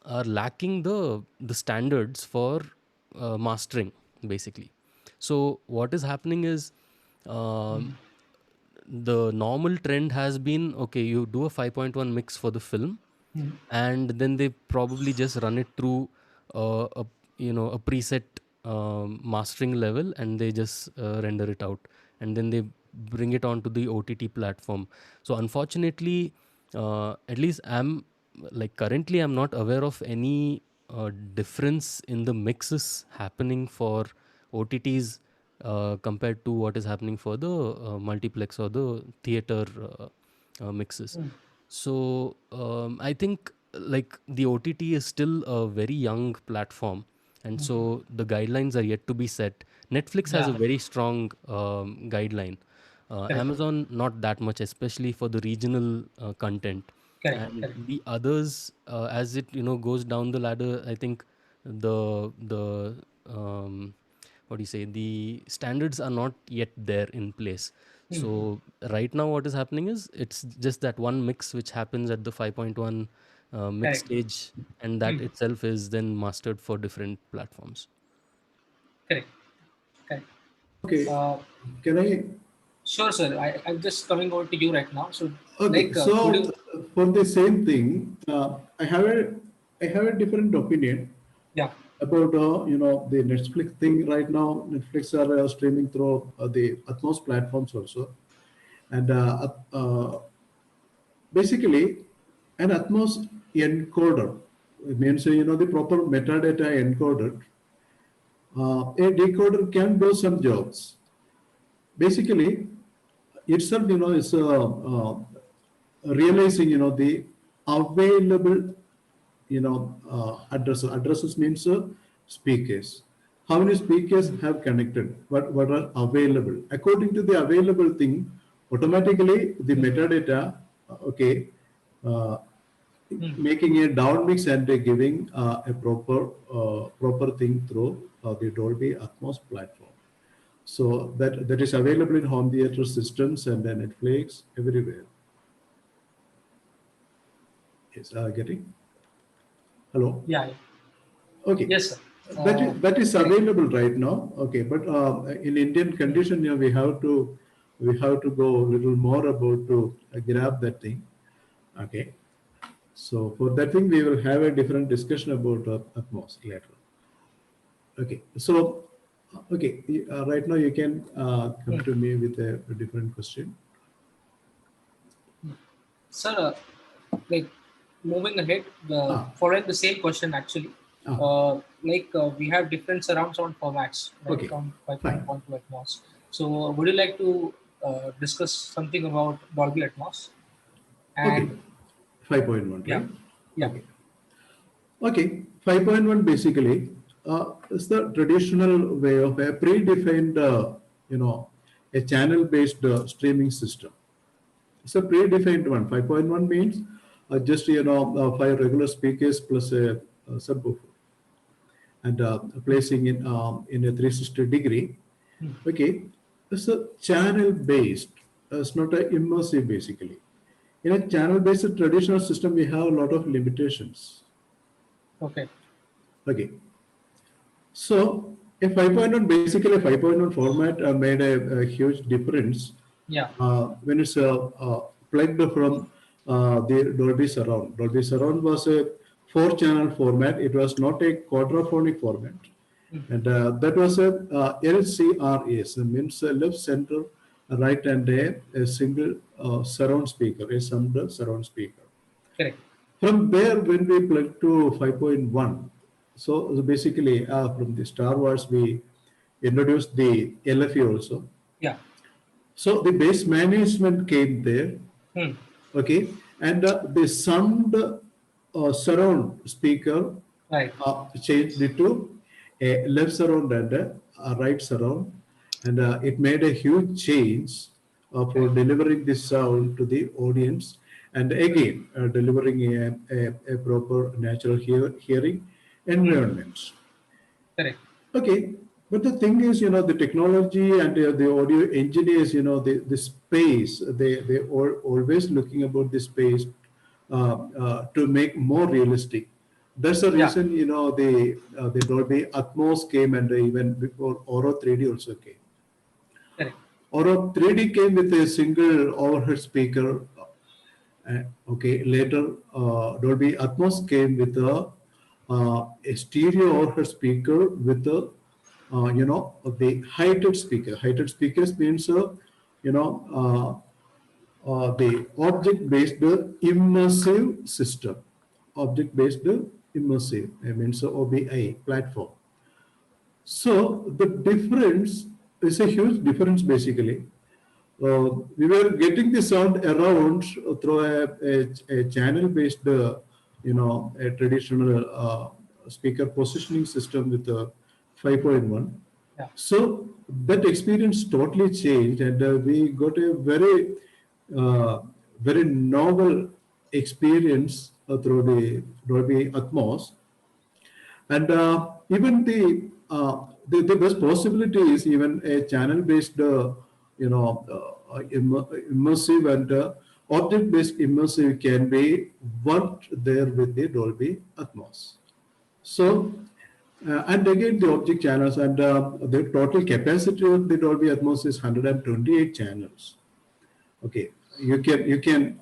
are lacking the standards for mastering, basically. So what is happening is, um, the normal trend has been, okay, you do a 5.1 mix for the film, Hmm. and then they probably just run it through a a preset mastering level, and they just render it out, and then they bring it onto the OTT platform. So unfortunately, at least I'm, like, currently I'm not aware of any difference in the mixes happening for OTTs compared to what is happening for the multiplex or the theater mixes. Hmm. So I think, like, the OTT is still a very young platform, and so the guidelines are yet to be set. Netflix has a Yeah. very strong guideline. Correct. Amazon not that much, especially for the regional content. Correct. And Correct. the others, as it goes down the ladder, I think the what do you say, the standards are not yet there in place. Hmm. So right now what is happening is, it's just that one mix which happens at the 5.1 mix Correct. stage, and that Hmm. itself is then mastered for different platforms. Correct. Correct. Okay, Uh, can I? sure, sir. I'm just coming over to you right now. So, Okay, like, could so you? for the same thing, I have a different opinion Yeah. about the Netflix thing right now. Netflix are streaming through the Atmos platforms also, and basically an Atmos encoder means the proper metadata encoded. A decoder can do some jobs. Basically, itself is realizing the available addresses means speakers, how many speakers have connected, what are available according to the available thing, automatically the metadata, okay, uh, making a down mix and giving a proper thing through the Dolby Atmos platform. So that is available in home theater systems and Netflix everywhere. Yes, getting. Hello. Yeah. Okay. Yes, sir. That is available right now. Okay, but in Indian condition, we have to go a little more about to grab that thing. Okay. So for that thing, we will have a different discussion about Atmos later. Okay. So okay, right now you can come to me with a different question. Sir, like moving ahead, Ah. following the same question actually, we have different surround sound formats, right, Okay, from fine. 5.1 to Atmos. So, would you like to discuss something about Dolby Atmos? Okay, And 5.1, yeah, right? yeah, Okay. Okay, 5.1 basically is the traditional way of a predefined, a channel-based streaming system. It's a predefined one. 5.1 means just, five regular speakers plus a subwoofer and placing in a 360-degree. Okay, it's a channel-based. It's not a immersive basically. In a channel-based traditional system, we have a lot of limitations. okay, Okay. So a 5.1, basically a 5.1 format made a huge difference yeah, when it's plugged from the Dolby Surround. Dolby Surround was a 4-channel format. It was not a quadraphonic format. And that was a LCRS, means left, center, right, and a single surround speaker, a summed surround speaker. correct, From there, when we plug to 5.1, so basically from the Star Wars, we introduced the LFE also. yeah, So the base management came there, hmm. okay, and the sound surround speaker Right, changed it to a left surround and a right surround, and it made a huge change for correct, delivering this sound to the audience, and again delivering a proper natural hearing environment. correct, Okay, but the thing is, the technology and the audio engineers, the space, they are always looking about the space to make more realistic. That's the yeah, reason, the Dolby Atmos came, and even before Auro 3D also came. correct, Auro 3D came with a single overhead speaker. Okay, later Dolby Atmos came with a stereo overhead speaker with the heighted speaker. Heighted speakers means you know the object-based immersive system. Object-based immersive means OBI platform. So the difference is a huge difference basically. We were getting the sound around through a channel-based, a traditional speaker positioning system with a 5.1. yeah, So that experience totally changed, and we got a uh, very novel experience through the Dolby Atmos. And even the best possibility is even a channel-based, immersive and object-based immersive can be worked there with the Dolby Atmos. So, and again the object channels and the total capacity of the Dolby Atmos is 128 channels. Okay, you can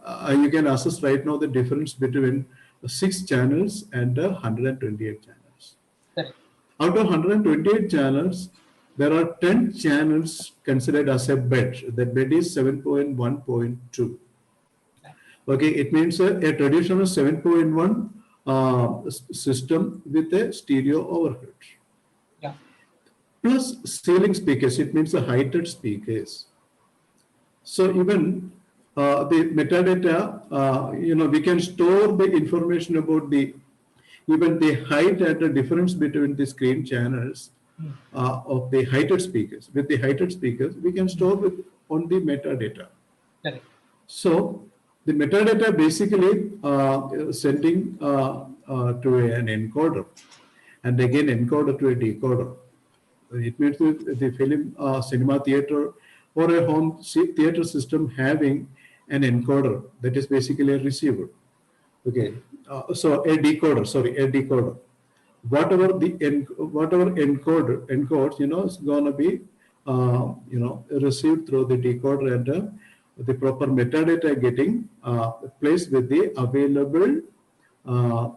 assess right now the difference between 6 channels and 128 channels. correct, Out of 128 channels, there are 10 channels considered as a bed. The bed is 7.1.2. Okay, it means a traditional 7.1 system with a stereo overhead. yeah, Plus ceiling speakers, it means the heighted speakers. So even the metadata, we can store the information about even the height and the difference between the screen channels of the heighted speakers. With the heighted speakers, we can store on the metadata. Correct. So the metadata basically sending to an encoder, and again encoder to a decoder. It means the film cinema theater or a home theater system having an encoder that is basically a receiver. Okay, so a decoder, sorry, a decoder. Whatever encodes, is gonna be received through the decoder, and the proper metadata getting placed with the available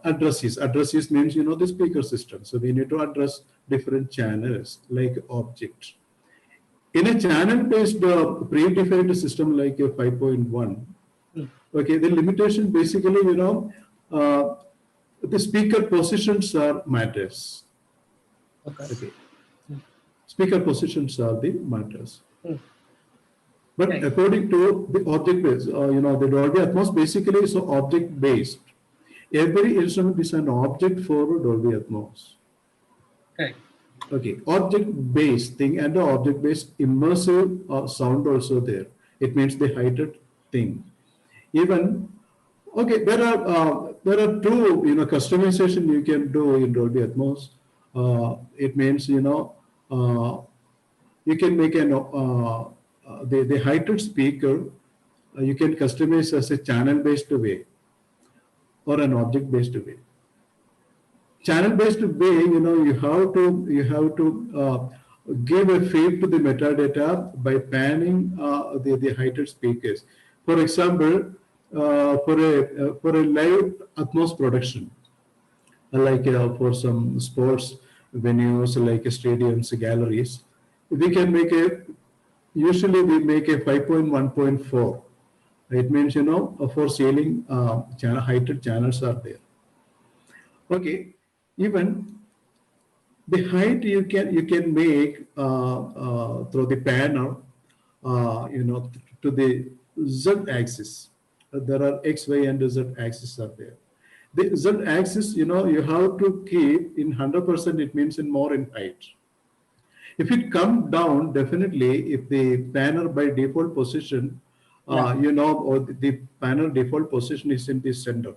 addresses. Addresses means the speaker system. So we need to address different channels like objects. In a channel-based predefined system like a 5.1, Mm. okay, the limitation basically, uh, the speaker positions are matters. Okay. Okay, Mm. speaker positions are the matters. Mm. But Right. according to the object based, the Dolby Atmos basically is object based. Every instrument is an object for Dolby Atmos. Correct. Okay, object-based thing and the object-based immersive sound also there. It means the heightened thing. Even okay, there are two customization you can do in Dolby Atmos. It means uh, you can make the heightened speaker. You can customize as a channel-based way or an object-based way. Channel-based way, you have to give a feed to the metadata by panning the heightened speakers. For example, for a live Atmos production, like for some sports venues like stadiums, galleries, we can make a usually we make a 5.1.4. It means for ceiling channel heightened channels are there. Okay, even the height you can make through the panel, to the z axis. There are x, y, and z axis are there. The z axis, you have to keep in 100%. It means in more in height. If it come down, definitely, if the panel by default position, Yeah. or the panel default position is in the center.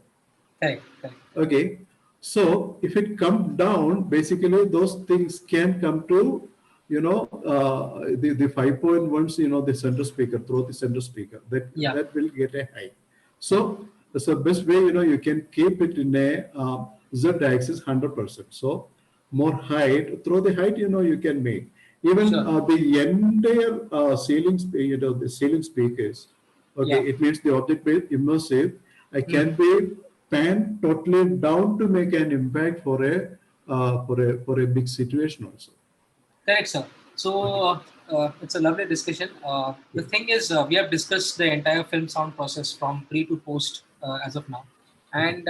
Correct. Correct. Okay, so if it comes down, basically those things can come to, the 5.1s, the center speaker, through the center speaker, Yeah. that will get a high. So that's the best way, you can keep it in a Z axis 100%. So more height, through the height, you can make. Even Sure. the entire ceiling, the ceiling speakers, okay, Yeah. it means the object-based immersive. I Mm. can be pan totally down to make an impact for a big situation also. Correct, sir. So Okay. it's a lovely discussion. The Yeah. thing is, we have discussed the entire film sound process from pre to post as of now, Okay. and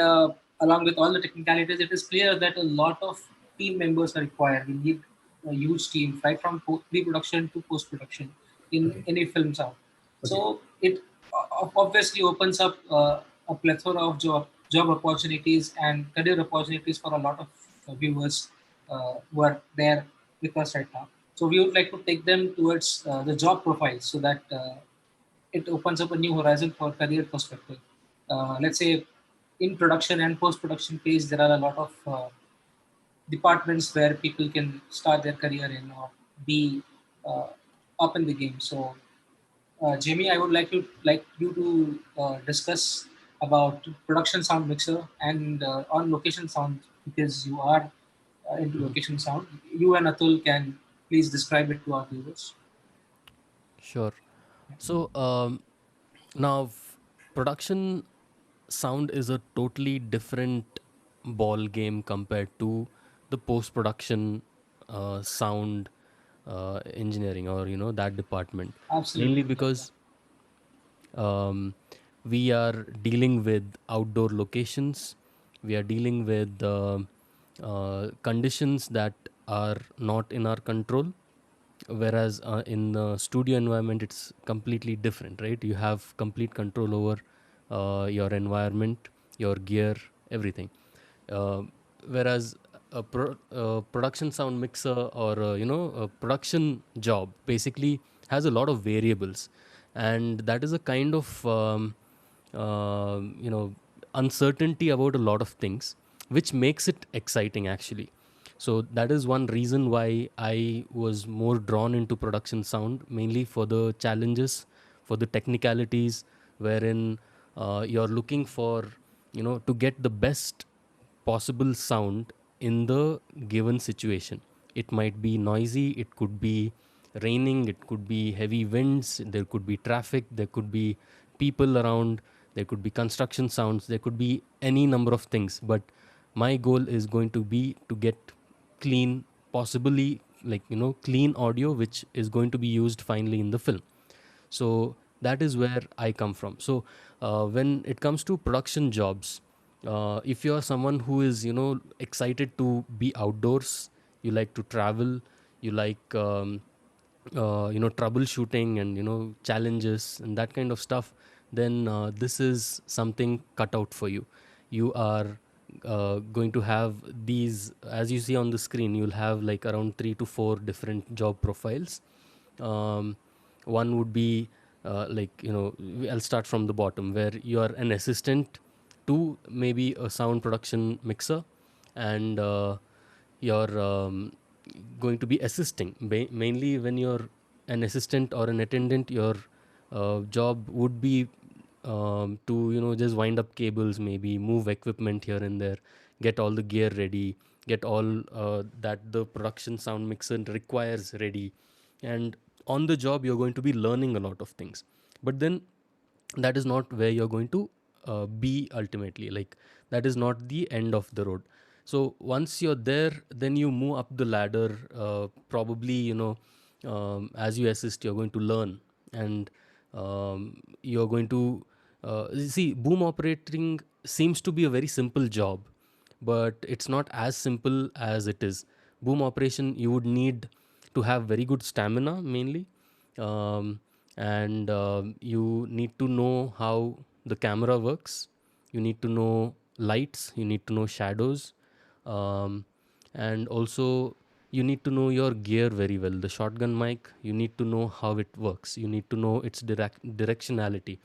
along with all the technicalities, it is clear that a lot of team members are required. We need a huge team, right from pre-production to post-production in Okay. any film sound. Okay. So it obviously opens up a plethora of job opportunities and career opportunities for a lot of viewers who are there with us right now. So we would like to take them towards the job profile so that it opens up a new horizon for career perspective. Let's say in production and post-production phase, there are a lot of departments where people can start their career in or be uh, up in the game. So Jamie, I would like you to discuss about production sound mixer and on location sound because you are into location sound. You and Atul can please describe it to our viewers. Sure. So now production sound is a totally different ball game compared to the post production sound engineering, or that department, mainly Absolutely. because we are dealing with outdoor locations. We are dealing with conditions that are not in our control, whereas in the studio environment it's completely different, right? You have complete control over your environment, your gear, everything. uh, Whereas a production sound mixer or a production job basically has a lot of variables, and that is a kind of you know, uncertainty about a lot of things, which makes it exciting actually. So that is one reason why I was more drawn into production sound, mainly for the challenges, for the technicalities, wherein you're looking for, you know, to get the best possible sound in the given situation. It might be noisy, it could be raining, it could be heavy winds, there could be traffic, there could be people around, there could be construction sounds, there could be any number of things. But my goal is going to be to get clean, possibly, like, you know, clean audio which is going to be used finally in the film. So that is where I come from. So when it comes to production jobs, if you are someone who is, you know, excited to be outdoors, you like to travel, you like you know, troubleshooting and, you know, challenges and that kind of stuff, then this is something cut out for you. You are going to have these, as you see on the screen, you'll have like around 3 to 4 different job profiles. One would be like, you know, I'll start from the bottom, where you are an assistant to maybe a sound production mixer, and you're going to be assisting. Mainly when you're an assistant or an attendant, your job would be to, you know, just wind up cables, maybe move equipment here and there, get all the gear ready, get all that the production sound mixer requires ready. And on the job you're going to be learning a lot of things, but then that is not where you're going to be ultimately. Like, that is not the end of the road. So once you're there, then you move up the ladder. Probably, you know, as you assist, you're going to learn, and you're going to see, boom operating seems to be a very simple job, but it's not as simple as it is. Boom operation, you would need to have very good stamina mainly, and you need to know how the camera works, you need to know lights, you need to know shadows, um, and also you need to know your gear very well. The shotgun mic, you need to know how it works, you need to know its directionality,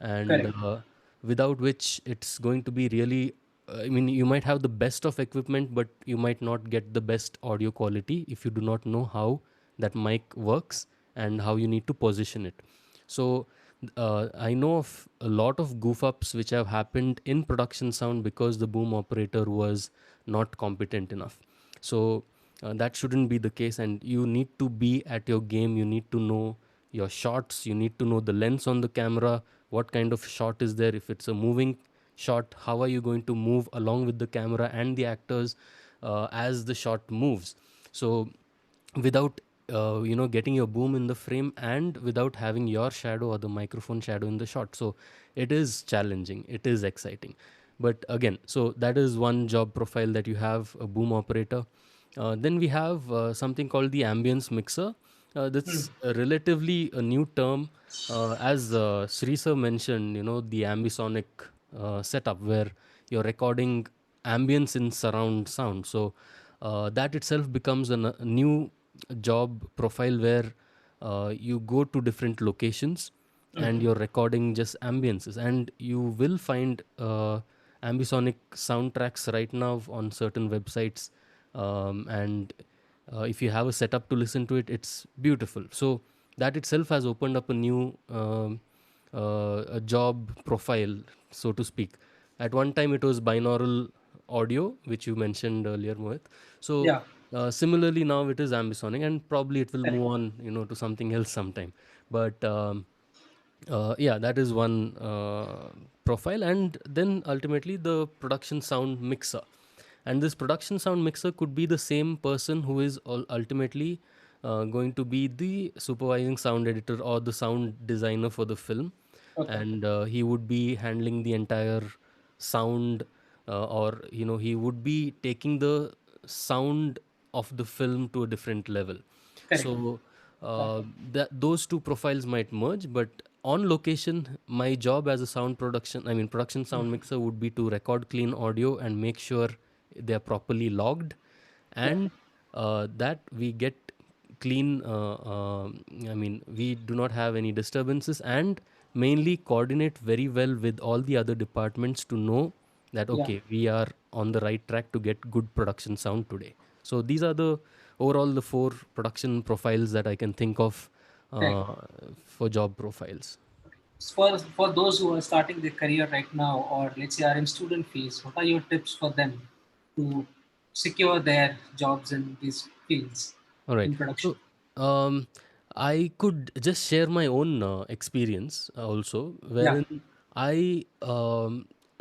and Correct. without which it's going to be really, I mean, you might have the best of equipment, but you might not get the best audio quality if you do not know how that mic works and how you need to position it. So I know of a lot of goof ups which have happened in production sound because the boom operator was not competent enough. So that shouldn't be the case, and you need to be at your game. You need to know your shots, you need to know the lens on the camera, what kind of shot is there. If it's a moving shot, how are you going to move along with the camera and the actors as the shot moves? So without you know, getting your boom in the frame, and without having your shadow or the microphone shadow in the shot, so it is challenging, it is exciting. But again, so that is one job profile, that you have a boom operator. Then we have something called the ambience mixer. That's a relatively a new term. As Sri sir mentioned, you know, the ambisonic setup, where you're recording ambience in surround sound. So that itself becomes a new job profile, where you go to different locations and you're recording just ambiences, and you will find ambisonic soundtracks right now on certain websites, and if you have a setup to listen to it, it's beautiful. So that itself has opened up a new a job profile, so to speak. At one time it was binaural audio, which you mentioned earlier, Mohit. So Yeah. similarly now it is ambisonic, and probably it will Correct. move on, you know, to something else sometime. But yeah, that is one profile. And then ultimately the production sound mixer, and this production sound mixer could be the same person who is ultimately going to be the supervising sound editor or the sound designer for the film. Okay. And he would be handling the entire sound, or, you know, he would be taking the sound of the film to a different level. Correct. So Yeah. those two profiles might merge, but on location, my job as a sound production, I mean, production sound mixer, would be to record clean audio and make sure they are properly logged, Yeah. and that we get clean. I mean, we do not have any disturbances, and mainly coordinate very well with all the other departments to know that Yeah. okay, we are on the right track to get good production sound today. So these are the overall the 4 production profiles that I can think of Correct. for job profiles. For those who are starting their career right now, or let's say are in student phase, what are your tips for them to secure their jobs in these fields All right. in production? So um, I could just share my own experience also, Yeah, wherein I,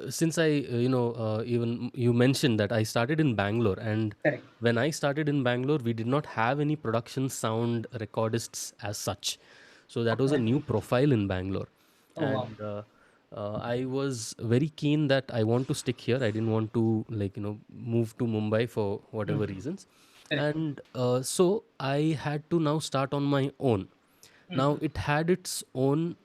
since I, even you mentioned that I started in Bangalore, and correct. when I started in Bangalore, we did not have any production sound recordists as such. So that was a Okay. new profile in Bangalore. Oh wow. And I was very keen that I want to stick here. I didn't want to, like, move to Mumbai for whatever reasons. Correct. And so I had to now start on my own. Now it had its own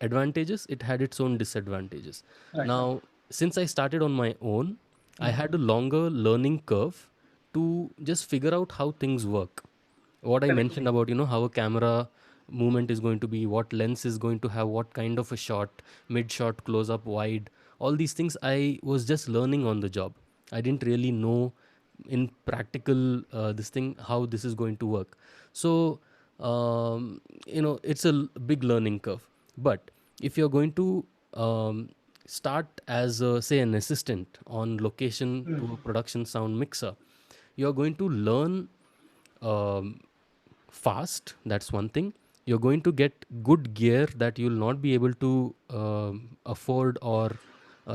advantages, it had its own disadvantages. Right. Now, since I started on my own, I had a longer learning curve to just figure out how things work. What I Correct. mentioned about, how a camera movement is going to be, what lens is going to have, what kind of a shot, mid shot, close up, wide, all these things I was just learning on the job. I didn't really know in practical this thing how this is going to work. So it's a big learning curve. But if you're going to start as say an assistant on location to a production sound mixer, you're going to learn um, fast. That's one thing. You're going to get good gear that you'll not be able to afford, or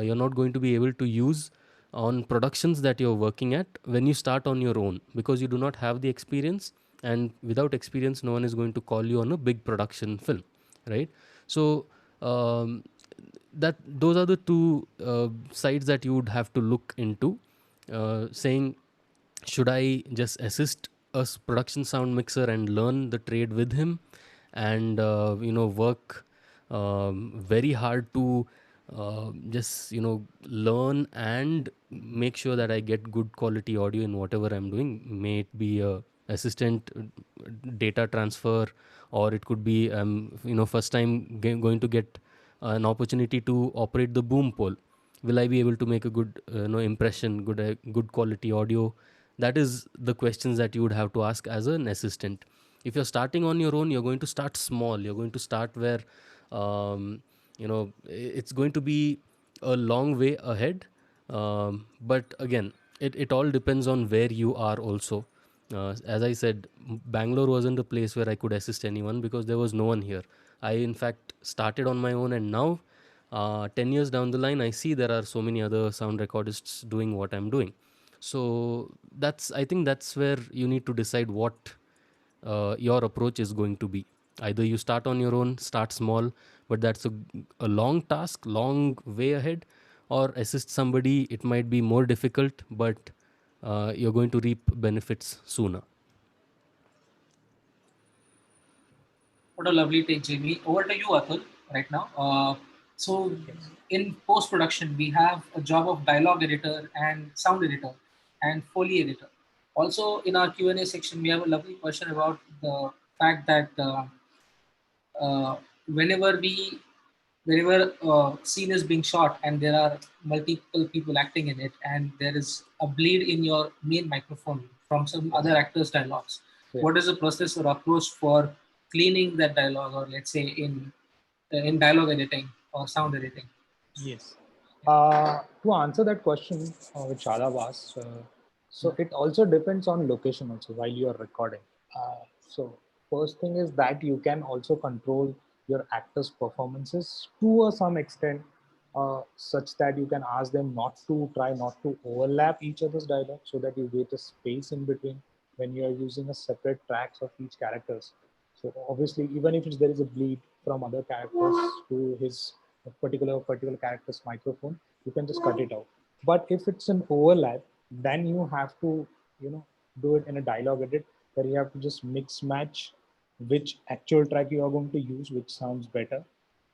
you're not going to be able to use on productions that you're working at when you start on your own, because you do not have the experience, and without experience no one is going to call you on a big production film, right? So um, that those are the two sides that you would have to look into, saying, should I just assist a production sound mixer and learn the trade with him, and work very hard to just learn and make sure that I get good quality audio in whatever I'm doing, may it be a assistant data transfer, or it could be first time going to get an opportunity to operate the boom pole. Will I be able to make a good impression, good quality audio? That is the questions that you would have to ask as an assistant. If you're starting on your own, you're going to start small. You're going to start where it's going to be a long way ahead. But again, it all depends on where you are also. As I said, Bangalore wasn't a place where I could assist anyone because there was no one here. I in fact started on my own, and now 10 years down the line, I see there are so many other sound recordists doing what I'm doing. So I think that's where you need to decide what your approach is going to be. Either you start on your own, start small, but that's a long task, long way ahead, or assist somebody. It might be more difficult, but you're going to reap benefits sooner. What a lovely take, Jamie. Over to you, Atul, right now. So, in post production, we have a job of dialogue editor and sound editor and Foley editor. Also, in our Q&A section, we have a lovely question about the fact that uh, whenever we whenever scene is being shot and there are multiple people acting in it and there is a bleed in your main microphone from some other actors dialogues, Yeah. what is the process or approach for cleaning that dialogue, or let's say in dialogue editing or sound editing? Yes. To answer that question, which Shadab asked, so it also depends on location also while you are recording. So first thing is that you can also control your actors' performances to some extent, such that you can ask them not to overlap each other's dialogue, so that you get a space in between when you are using a separate tracks of each characters. So obviously, even if there is a bleed from other characters to his particular character's microphone, you can just cut it out. But if it's an overlap, then you have to do it in a dialogue edit, where you have to just mix match which actual track you are going to use, which sounds better.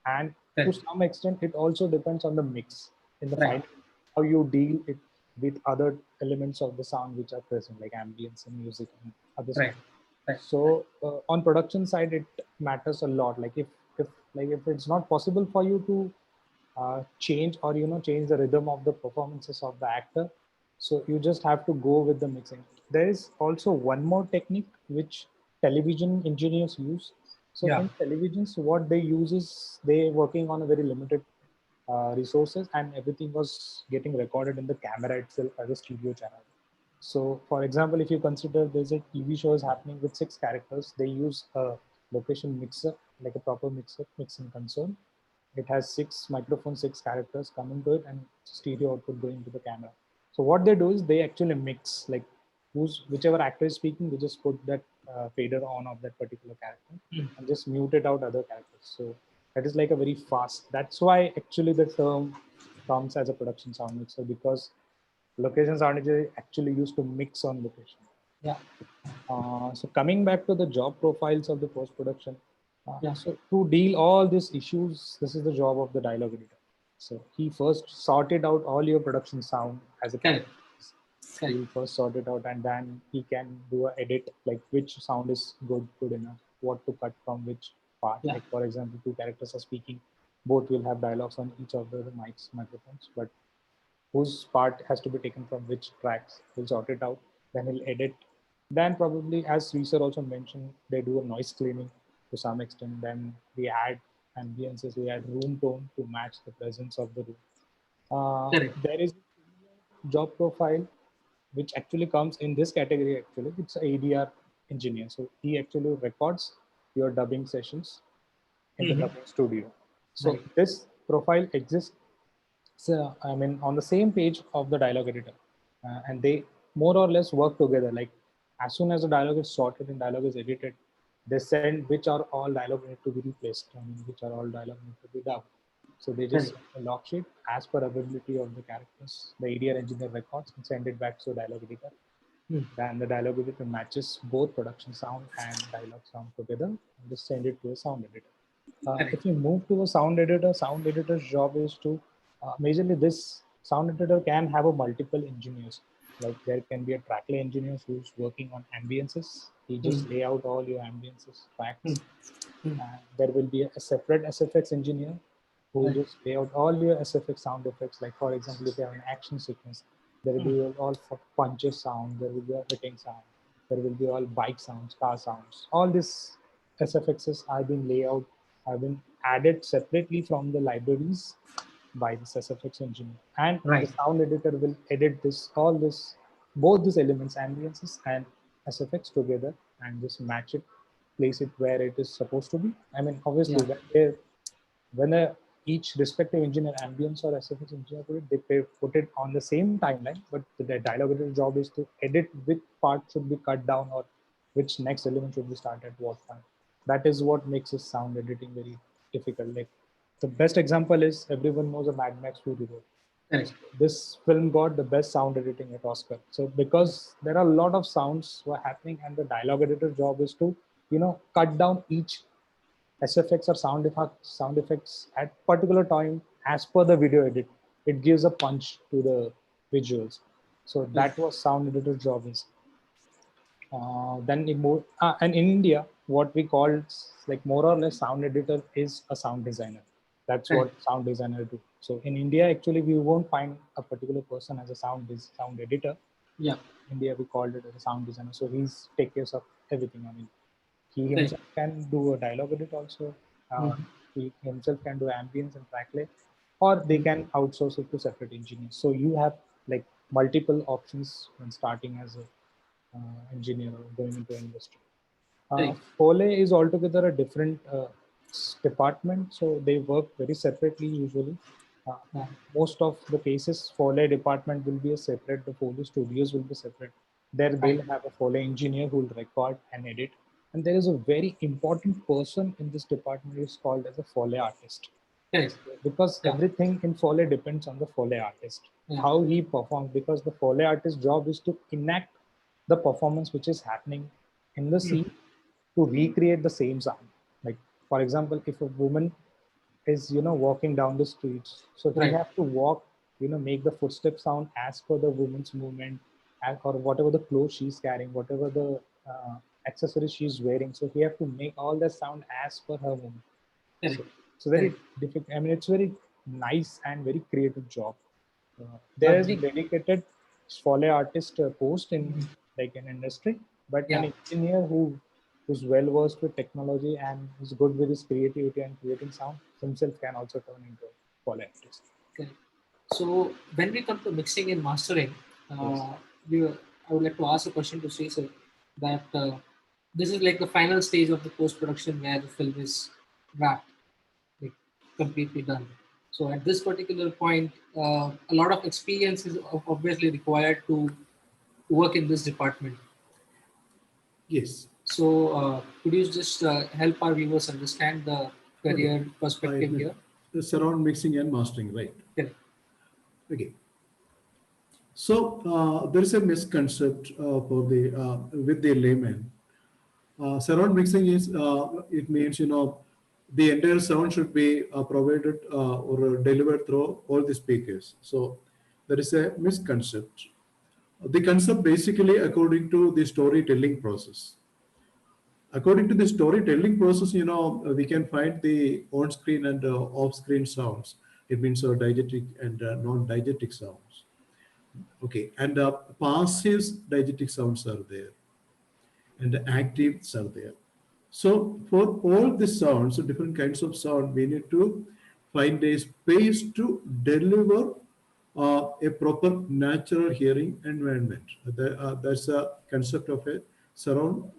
And to Right. some extent, it also depends on the mix in the Right. final, how you deal it with other elements of the sound which are present, like ambience and music and other Right. stuff. Right. So on production side, it matters a lot. Like if it's not possible for you to change or change the rhythm of the performances of the actor, so you just have to go with the mixing. There is also one more technique which television engineers use. So Yeah. in televisions, what they use is they working on a very limited resources, and everything was getting recorded in the camera itself as a studio channel. So for example, if you consider there's a TV show is happening with 6 characters, they use a location mixer, like a proper mixing console. It has 6 microphones, 6 characters coming to it, and stereo output going to the camera. So what they do is they actually mix, like whichever actor is speaking, they just put that fader on of that particular character and just mute it out other characters. So that is like a very fast. That's why actually the term comes as a production sound mixer, because location sound engineer actually used to mix on location. Yeah. So coming back to the job profiles of the post production, Yeah. so to deal all these issues, this is the job of the dialogue editor. So he first sorted out all your production sound as a Correct. character. Correct. He'll first sort it out, and then he can do an edit, like which sound is good enough, what to cut from which part. Yeah. Like for example, 2 characters are speaking, both will have dialogues on each of the microphones, but whose part has to be taken from which tracks. He'll sort it out, then he'll edit. Then probably, as Reeser also mentioned, they do a noise cleaning to some extent. Then we add ambiances, we add room tone to match the presence of the room. Correct. There is a job profile which actually comes in this category. Actually, it's a ADR engineer. So he actually records your dubbing sessions in the dubbing studio. So Right. this profile exists, so I mean, on the same page of the dialogue editor, and they more or less work together. Like as soon as the dialogue is sorted and dialogue is edited, they send which are all dialogue need to be replaced. I mean, which are all dialogue need to be dubbed. So they just Correct. send a log sheet as per availability of the characters. The ADR engineer records and send it back to dialogue editor. Then the dialogue editor matches both production sound and dialogue sound together and just send it to a sound editor. Correct. If you move to a sound editor's job is to majorly this sound editor can have a multiple engineers. Like there can be a track lay engineer who's working on ambiances. He just lay out all your ambiances tracks. There will be a separate SFX engineer who will Right. just lay out all your SFX sound effects. Like for example, if you have an action sequence, there will be all punches sound, there will be a hitting sound, there will be all bike sounds, car sounds. All these SFXs are being laid out, have been added separately from the libraries by this SFX engineer. And the Right. sound editor will edit both these elements, ambiances and SFX together, and just match it, place it where it is supposed to be. I mean, obviously, Yeah. each respective engineer, ambience or SFX engineer, put it on the same timeline, but the dialogue editor job is to edit which part should be cut down or which next element should be started at what point. That is what makes this sound editing very difficult. Like the best example is everyone knows a Mad Max Fury Road. Correct. This film got the best sound editing at Oscar. So because there are a lot of sounds were happening, and the dialogue editor job is to cut down each SFX or sound effects at particular time as per the video edit. It gives a punch to the visuals. So that was sound editor's job is. Then it moved, and in India, what we call like more or less sound editor is a sound designer. That's what Correct. sound designer do. So in India, actually, we won't find a particular person as a sound editor. Yeah. India, we called it as a sound designer. So he's take care of everything. I mean, he Correct. himself can do a dialogue edit also. He himself can do ambience and tracklay, or they can outsource it to separate engineers. So you have like multiple options when starting as a engineer or going into industry. Correct. Foley is altogether a different department, so they work very separately usually. Most of the cases, Foley department will be a separate. The Foley studios will be separate. There they'll have a Foley engineer who will record and edit. And there is a very important person in this department who is called as a Foley artist, Correct. because Yeah. everything in Foley depends on the Foley artist, Yeah. how he performs, because the Foley artist job is to enact the performance which is happening in the scene to recreate the same sound. Like for example, if a woman is walking down the streets, so he Right. have to walk, make the footstep sound as per the woman's movement, or whatever the clothes she's carrying, whatever the accessories she's wearing. So we have to make all the sound as per her movement. Correct. So it's very Correct. difficult. I mean, it's very nice and very creative job. There is a Agree. dedicated Foley artist post in like an industry, but Yeah. an engineer who's well versed with technology and is good with his creativity and creating sound himself can also turn into a Foley artist. Correct. So when we come to mixing and mastering, Yes. I would like to ask a question to Sri sir that this is like the final stage of the post production where the film is wrapped, like completely done. So at this particular point, a lot of experience is obviously required to work in this department. Yes. So could you just help our viewers understand the Okay. career perspective here? The surround mixing and mastering, right? Correct. Okay. So there is a misconception for the with the layman. Surround mixing is it means the entire sound should be provided or delivered through all the speakers. So there is a misconception. The concept basically according to the storytelling process. According to the storytelling process, we can find the on-screen and off-screen sounds. It means diegetic and non-diegetic sounds. Okay, and passive diegetic sounds are there, and the actives are there. So for all the sounds, so different kinds of sound, we need to find a space to deliver a proper natural hearing environment. That's a concept of a surround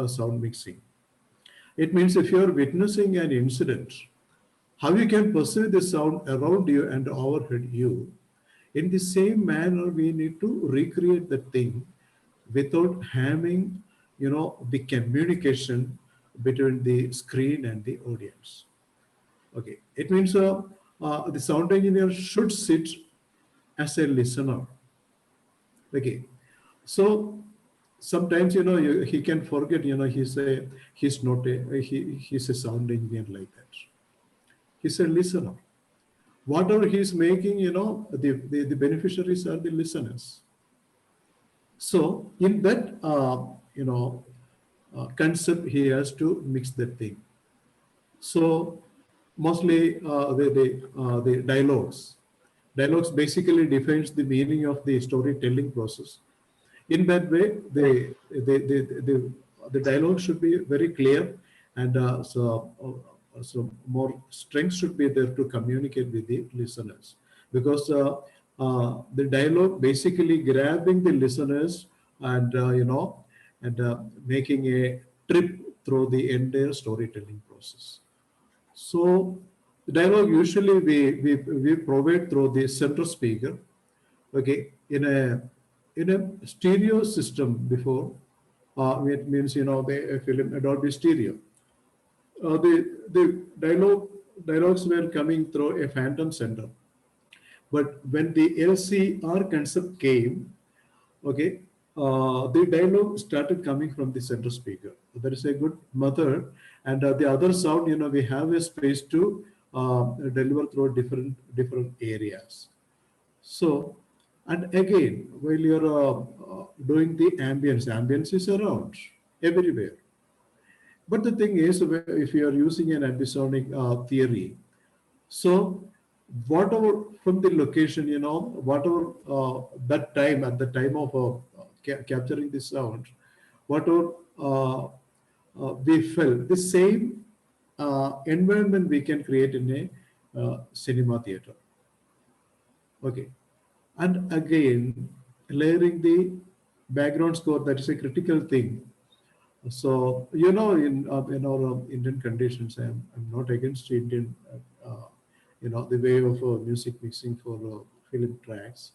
sound mixing. It means if you're witnessing an incident, how you can perceive the sound around you and overhead you. In the same manner, we need to recreate the thing without having, the communication between the screen and the audience. Okay, it means the sound engineer should sit as a listener. Okay, so sometimes he can forget. He's not he's a sound engineer like that. He's a listener. Whatever he's making, the beneficiaries are the listeners. So in that, concept, he has to mix that thing. So mostly the dialogues basically defines the meaning of the storytelling process. In that way, Right. the dialogue should be very clear, and so more strength should be there to communicate with the listeners, because the dialogue basically grabbing the listeners and making a trip through the entire storytelling process. So the dialogue usually we provide through the central speaker. Okay, in a stereo system before, it means the film Dolby Stereo. The dialogues were coming through a phantom center, but when the LCR concept came, okay, the dialogue started coming from the center speaker. There is a good method, and the other sound, we have a space to deliver through different areas. So, and again, while you're doing the ambience is around everywhere. But the thing is, if you are using an ambisonic theory, so whatever from the location, whatever that time at the time of capturing the sound, whatever we felt, the same environment we can create in a cinema theater. Okay, and again, layering the background score, that is a critical thing. So in our Indian conditions, I'm not against Indian, the way of music mixing for film tracks.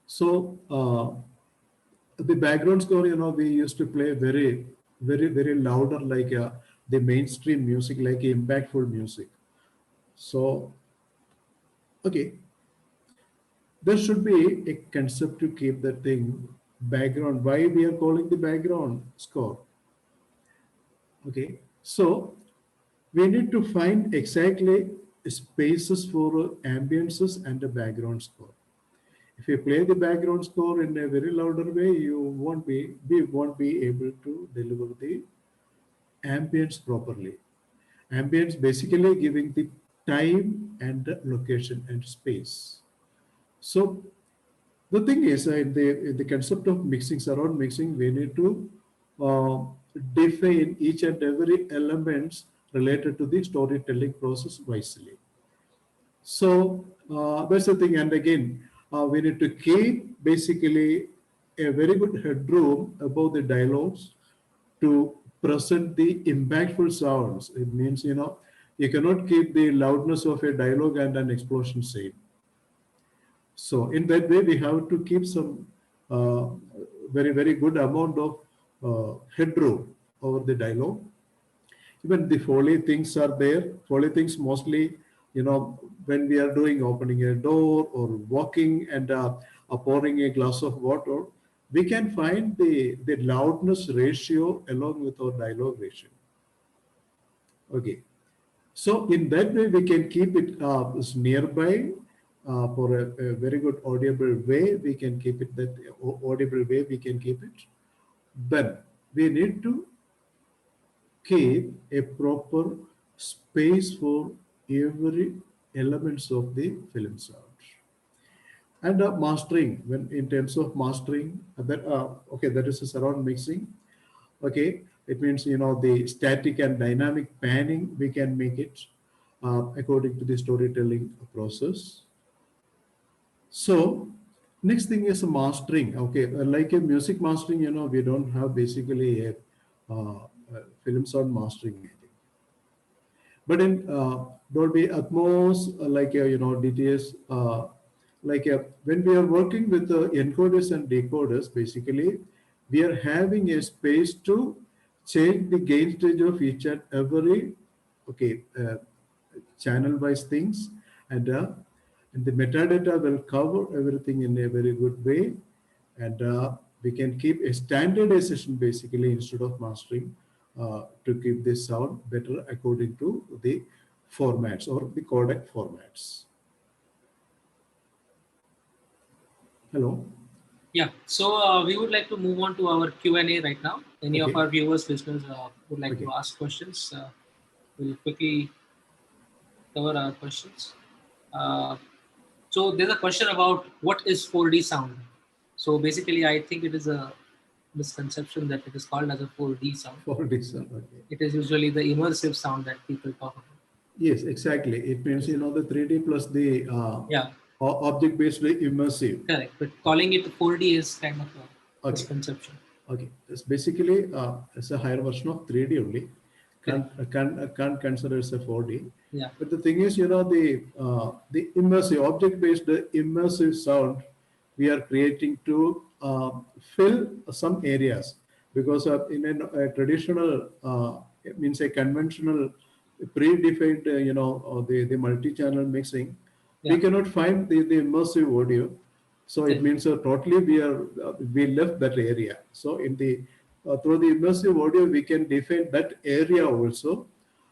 So the background score, we used to play very, very, very louder, like the mainstream music, like impactful music. So okay, there should be a concept to keep that thing background. Why we are calling the background score? Okay, so we need to find exactly spaces for ambiences and the background score. If you play the background score in a very louder way, you won't be able to deliver the ambience properly. Ambience basically giving the time and the location and space. So the thing is, in the concept of mixing, surround mixing, we need to uh, define each and every elements related to the storytelling process wisely. So that's the thing. And again, we need to keep basically a very good headroom above the dialogues to present the impactful sounds. It means, you cannot keep the loudness of a dialogue and an explosion scene. So in that way, we have to keep some uh, very, very good amount of headroom over the dialogue. Even the Foley things are there. Foley things mostly, when we are doing opening a door or walking and pouring a glass of water, we can find the loudness ratio along with our dialogue ratio. Okay. So in that way, we can keep it nearby for a very good audible way. We can keep it that audible way. We can keep it. Then we need to keep a proper space for every elements of the film sound. And mastering, when in terms of mastering, that is a surround mixing. Okay, it means the static and dynamic panning we can make it according to the storytelling process. So next thing is mastering. Okay, like a music mastering, we don't have basically a film sound mastering, I think. But in Dolby Atmos, DTS, when we are working with the encoders and decoders, basically, we are having a space to change the gain stage of each and every, okay, channel-wise things, and the metadata will cover everything in a very good way, and we can keep a standardization basically instead of mastering to keep this sound better according to the formats or the codec formats. Hello. Yeah, so we would like to move on to our Q&A right now. Any of Okay. our viewers, listeners would like Okay. to ask questions, we'll quickly cover our questions. So there's a question about what is 4D sound. So basically, I think it is a misconception that it is called as a 4D sound. 4D sound. Okay. It is usually the immersive sound that people talk about. Yes, exactly. It means the 3D plus the Yeah, object-based immersive. correct. But calling it 4D is kind of a Okay. misconception. Okay, it's basically it's a higher version of 3D only. Can't consider as a 4D. Yeah, But the thing is, the immersive object-based immersive sound we are creating to fill some areas, because in a traditional, it means a conventional predefined, the multi-channel mixing, we Yeah. cannot find the immersive audio. So it means totally we left that area. So in the through the immersive audio, we can define that area also.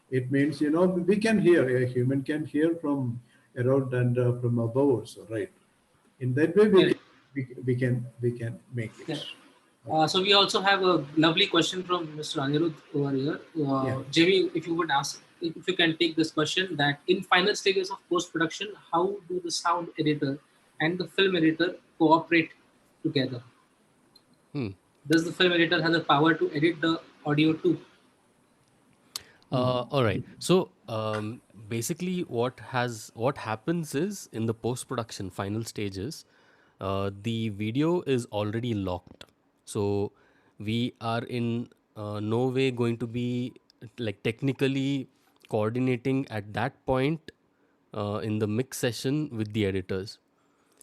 It means we can hear, a human can hear from around and from above also, right? In that way, Correct. we can make it. Yeah. So we also have a lovely question from Mr. Anirudh over here. Yeah. Jamie, if you would ask, if you can take this question, that in final stages of post-production, how do the sound editor and the film editor cooperate together? Does the film editor have the power to edit the audio too? All right. So basically, what happens is in the post production final stages, the video is already locked. So we are in no way going to be like technically coordinating at that point in the mix session with the editors.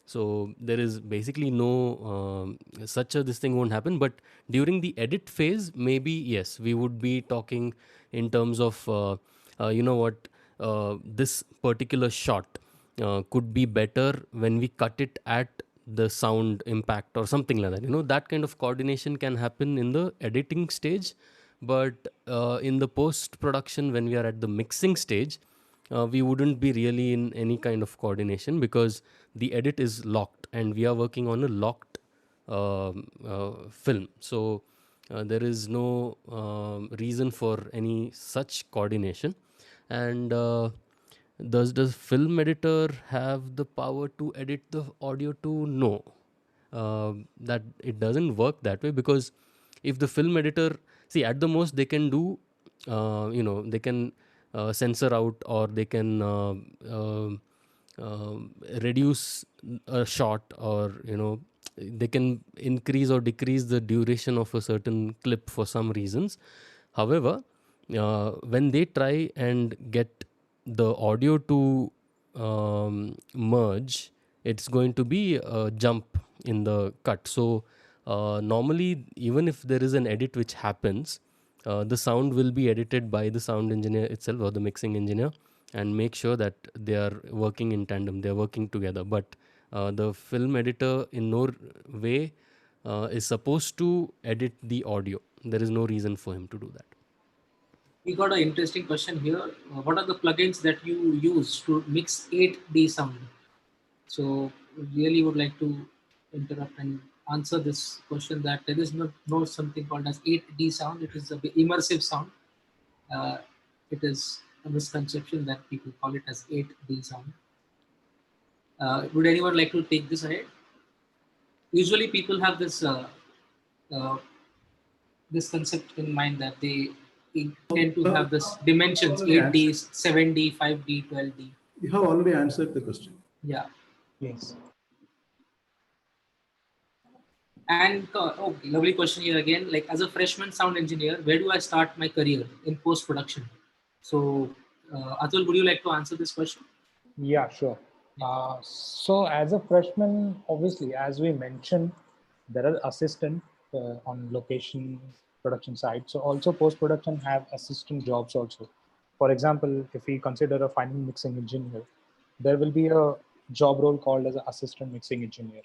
So there is basically no such a this thing won't happen. But during the edit phase, maybe yes, we would be talking in terms of this particular shot could be better when we cut it at the sound impact or something like that. That kind of coordination can happen in the editing stage, but in the post production, when we are at the mixing stage, we wouldn't be really in any kind of coordination because the edit is locked and we are working on a locked film. So there is no reason for any such coordination. And does film editor have the power to edit the audio too? No, that it doesn't work that way, because if the film editor, see, at the most they can do, they can censor out, or they can reduce a shot, or they can increase or decrease the duration of a certain clip for some reasons. However, when they try and get the audio to merge, it's going to be a jump in the cut. So normally, even if there is an edit which happens, the sound will be edited by the sound engineer itself, or the mixing engineer, and make sure that they are working in tandem, they are working together. But the film editor in no way is supposed to edit the audio. There is no reason for him to do that. We got an interesting question here. What are the plugins that you use to mix 8D sound? So really would like to interrupt and answer this question, that there is no something called as 8D sound. It is a immersive sound. Uh, it is a misconception that people call it as 8D sound. Would anyone like to take this ahead? Usually people have uh, this concept in mind that they tend to have this dimensions: 8D, 7D, 5D, 12D. You have already answered the question. Yeah. Yes. And lovely question here again. Like, as a freshman sound engineer, where do I start my career in post production? So, Atul, would you like to answer this question? Yeah, sure. So as a freshman, obviously, as we mentioned, there are assistant on location production side. So also post-production have assistant jobs also. For example, if we consider a final mixing engineer, there will be a job role called as an assistant mixing engineer,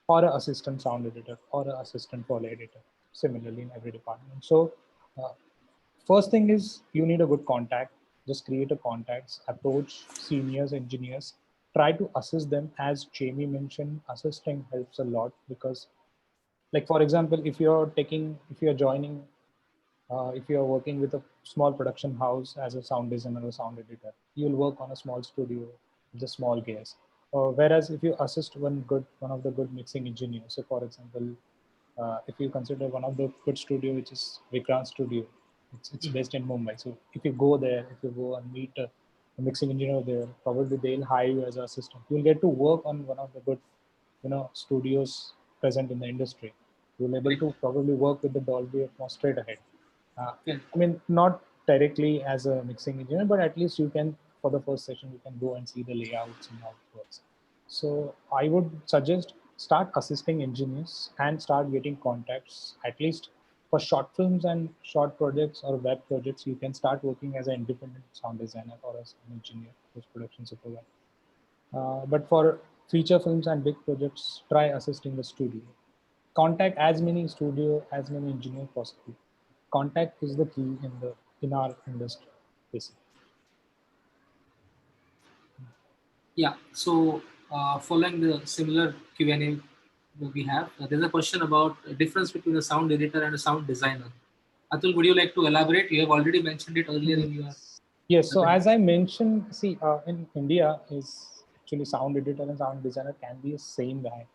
or an assistant sound editor, or an assistant poly editor, similarly in every department. So uh, first thing is you need a good contact. Just create a contacts, approach seniors, engineers, try to assist them. As Jamie mentioned, assisting helps a lot, because like for example, if you're joining, if you're working with a small production house as a sound designer or sound editor, you'll work on a small studio with a small gears. Whereas if you assist one of the good mixing engineers, so for example, if you consider one of the good studio, which is Vikrant Studio, it's based in Mumbai. So if you go there, if you go and meet a mixing engineer there, probably they'll hire you as an assistant. You'll get to work on one of the good, studios present in the industry. You'll able to probably work with the Dolby Atmos straight ahead. I mean, not directly as a mixing engineer, but at least you can, for the first session, you can go and see the layouts and how it works. So I would suggest start assisting engineers and start getting contacts. At least for short films and short projects or web projects, you can start working as an independent sound designer or as an engineer, post-production supervisor. But for feature films and big projects, try assisting the studio. Contact as many studio, as many engineers possible. Contact is the key in our industry, basically. Yeah. So, following the similar Q&A that we have, there's a question about the difference between a sound editor and a sound designer. Atul, would you like to elaborate? You have already mentioned it earlier in your... Yes. So as I mentioned, see, in India is actually sound editor and sound designer can be the same guy.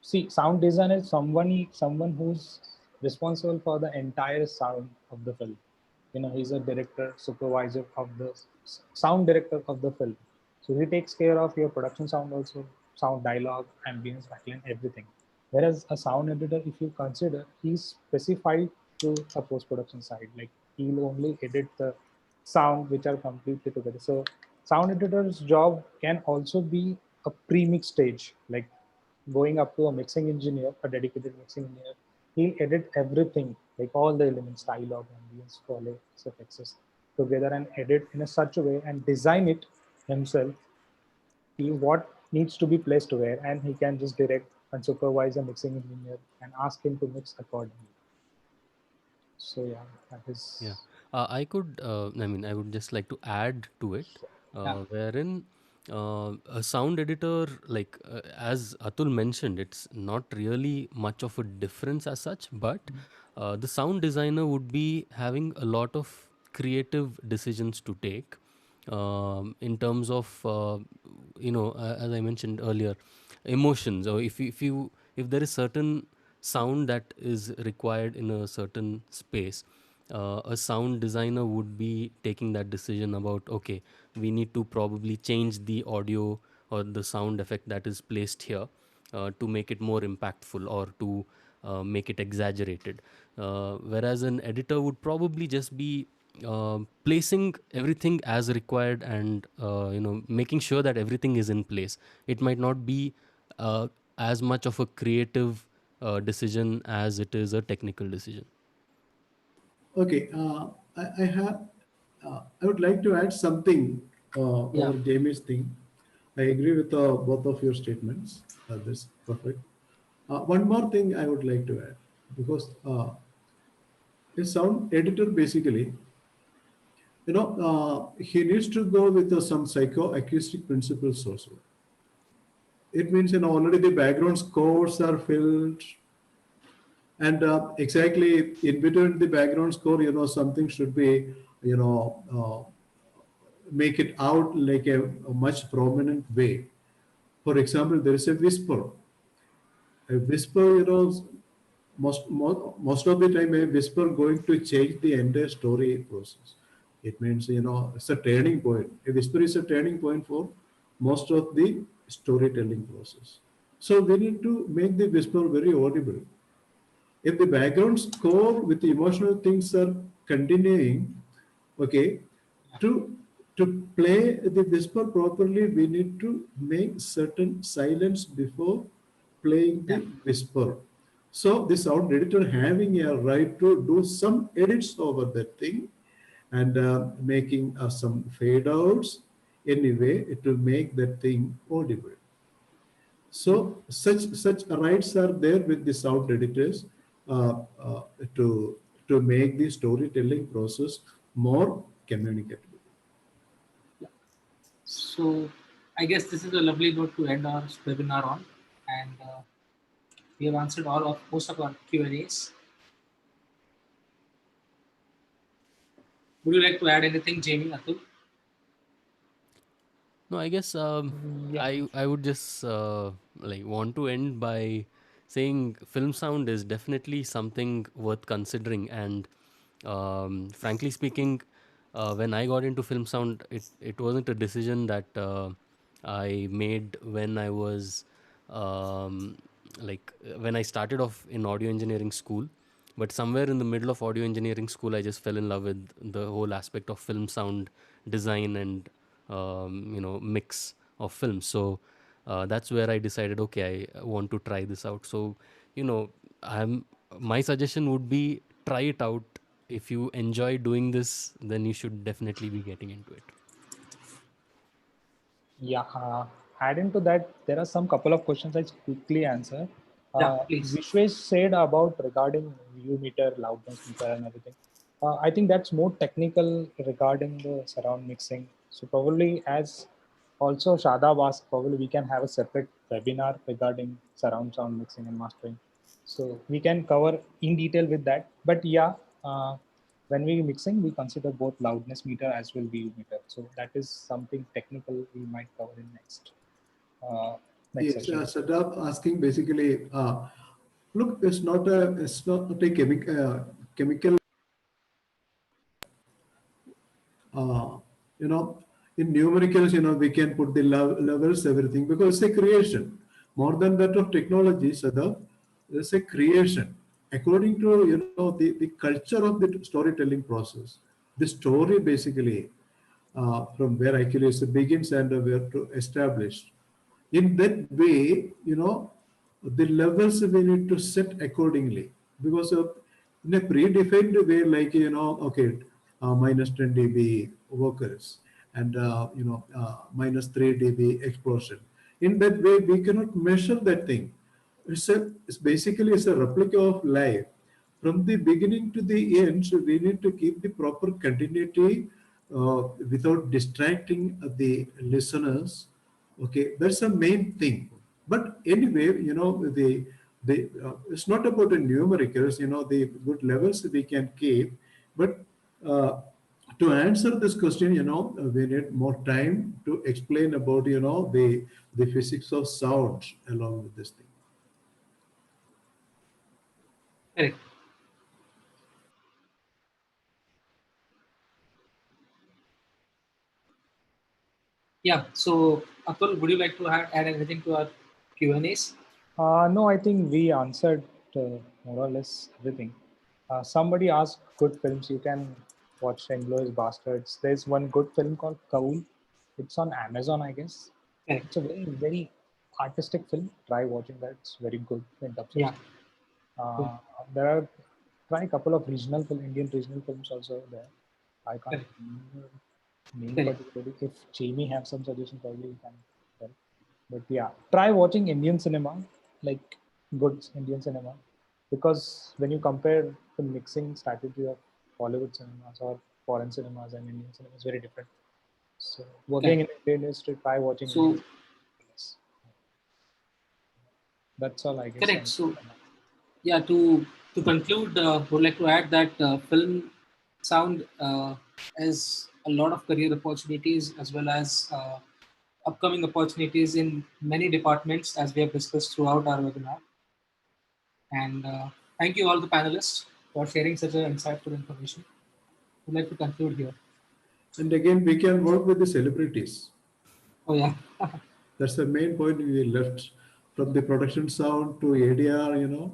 See, sound designer is someone who's responsible for the entire sound of the film. He's a director, supervisor of the sound director of the film. So he takes care of your production sound also, sound dialogue, ambience, backline, everything. Whereas a sound editor, if you consider, he's specified to a post-production side. Like he'll only edit the sound which are completely together. So sound editor's job can also be a pre-mix stage, like going up to a mixing engineer, a dedicated mixing engineer. He'll edit everything, like all the elements, dialogue, ambience, foley, effects together, and edit in a such a way and design it himself. What needs to be placed where, and he can just direct and supervise a mixing engineer and ask him to mix accordingly. So yeah, that is. Yeah. I would just like to add to it, wherein A sound editor, like as Atul mentioned, it's not really much of a difference as such, but the sound designer would be having a lot of creative decisions to take in terms of as I mentioned earlier, emotions, or if there is certain sound that is required in a certain space, a sound designer would be taking that decision about, okay, we need to probably change the audio or the sound effect that is placed here to make it more impactful or to make it exaggerated. Whereas an editor would probably just be placing everything as required and making sure that everything is in place. It might not be as much of a creative decision as it is a technical decision. Okay, I would like to add something Yeah. over Jamie's thing. I agree with both of your statements. That's perfect. One more thing I would like to add, because a sound editor basically, he needs to go with some psychoacoustic principles also. It means, already the background scores are filled, and exactly in between the background score, something should be, you know, make it out like a much prominent way. For example, there is a whisper. A whisper, most of the time, a whisper going to change the entire story process. It means, it's a turning point. A whisper is a turning point for most of the storytelling process. So we need to make the whisper very audible. If the background score with the emotional things are continuing, okay, to to play the whisper properly, we need to make certain silence before playing the Yeah. whisper. So the sound editor having a right to do some edits over that thing, and making some fade outs anyway to make that thing audible. So such rights are there with the sound editors uh, uh, to to make the storytelling process more communicable. Yeah. So I guess this is a lovely note to end our webinar on, and we have answered all of most of our Q&As. Would you like to add anything, Jamie, Atul? No, I guess Yeah. I would just like want to end by saying film sound is definitely something worth considering. And frankly speaking, when I got into film sound, it wasn't a decision that I made when I was when I started off in audio engineering school. But somewhere in the middle of audio engineering school, I just fell in love with the whole aspect of film sound design and mix of films. So that's where I decided, okay, I want to try this out. So I'm my suggestion would be try it out. If you enjoy doing this, then you should definitely be getting into it. Yeah, adding to that, there are some couple of questions I quickly answer. Yeah, please. Vishwesh said about regarding view meter, loudness meter, and everything. I think that's more technical regarding the surround mixing. So probably, as also Shadab asked, probably we can have a separate webinar regarding surround sound mixing and mastering. So we can cover in detail with that. But yeah, when we mixing, we consider both loudness meter as well view meter. So that is something technical we might cover in uh, next Yes, session. Sadaf asking basically, look, it's not a chemical. uh, you know, in numericals, we can put the levels, everything, because it's a creation. More than that of technology, Sadaf, it's a creation. According to, the culture of the storytelling process, the story basically, from where actually it begins and where to establish. In that way, the levels we need to set accordingly, because of in a predefined way, like, okay, minus 10 dB vocals, and minus 3 dB explosion. In that way, we cannot measure that thing. It's basically it's a replica of life. From the beginning to the end, so we need to keep the proper continuity without distracting the listeners, Okay, that's the main thing. But anyway, the it's not about the numericals. The good levels we can keep, but uh, to answer this question, we need more time to explain about the physics of sound along with this thing. Correct. Yeah. So, Atul, would you like to add anything to our Q&As? No, I think we answered more or less everything. Somebody asked good films. You can watch Inglourious Bastards. There's one good film called Kaul. It's on Amazon, I guess. Correct. It's a very, very artistic film. Try watching that. It's very good in terms of Yeah. Uh, there are try a couple of Indian regional films also there. I can't Correct. remember name Correct. particularly. If Jamie have some suggestion, probably you can tell. But yeah, try watching Indian cinema, like good Indian cinema, because when you compare the mixing strategy of Bollywood cinemas or foreign cinemas and Indian cinema is very different. So working in the Indian industry, try watching Indian So, cinemas. That's all I guess. correct. So, yeah, to conclude, would like to add that film sound has a lot of career opportunities as well as upcoming opportunities in many departments, as we have discussed throughout our webinar. And thank you all the panelists for sharing such an insightful information. Would like to conclude here. And again, we can work with the celebrities. Oh yeah. That's the main point we left from the production sound to ADR.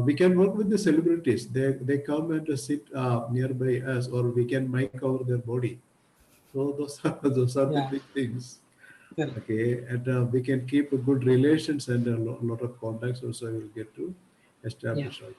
We can work with the celebrities. They come and sit nearby us, or we can mic over their body. So those are the Yeah. big things. Correct. Okay, and we can keep good relations and a lot of contacts also. We will get to Yeah. establish. Okay.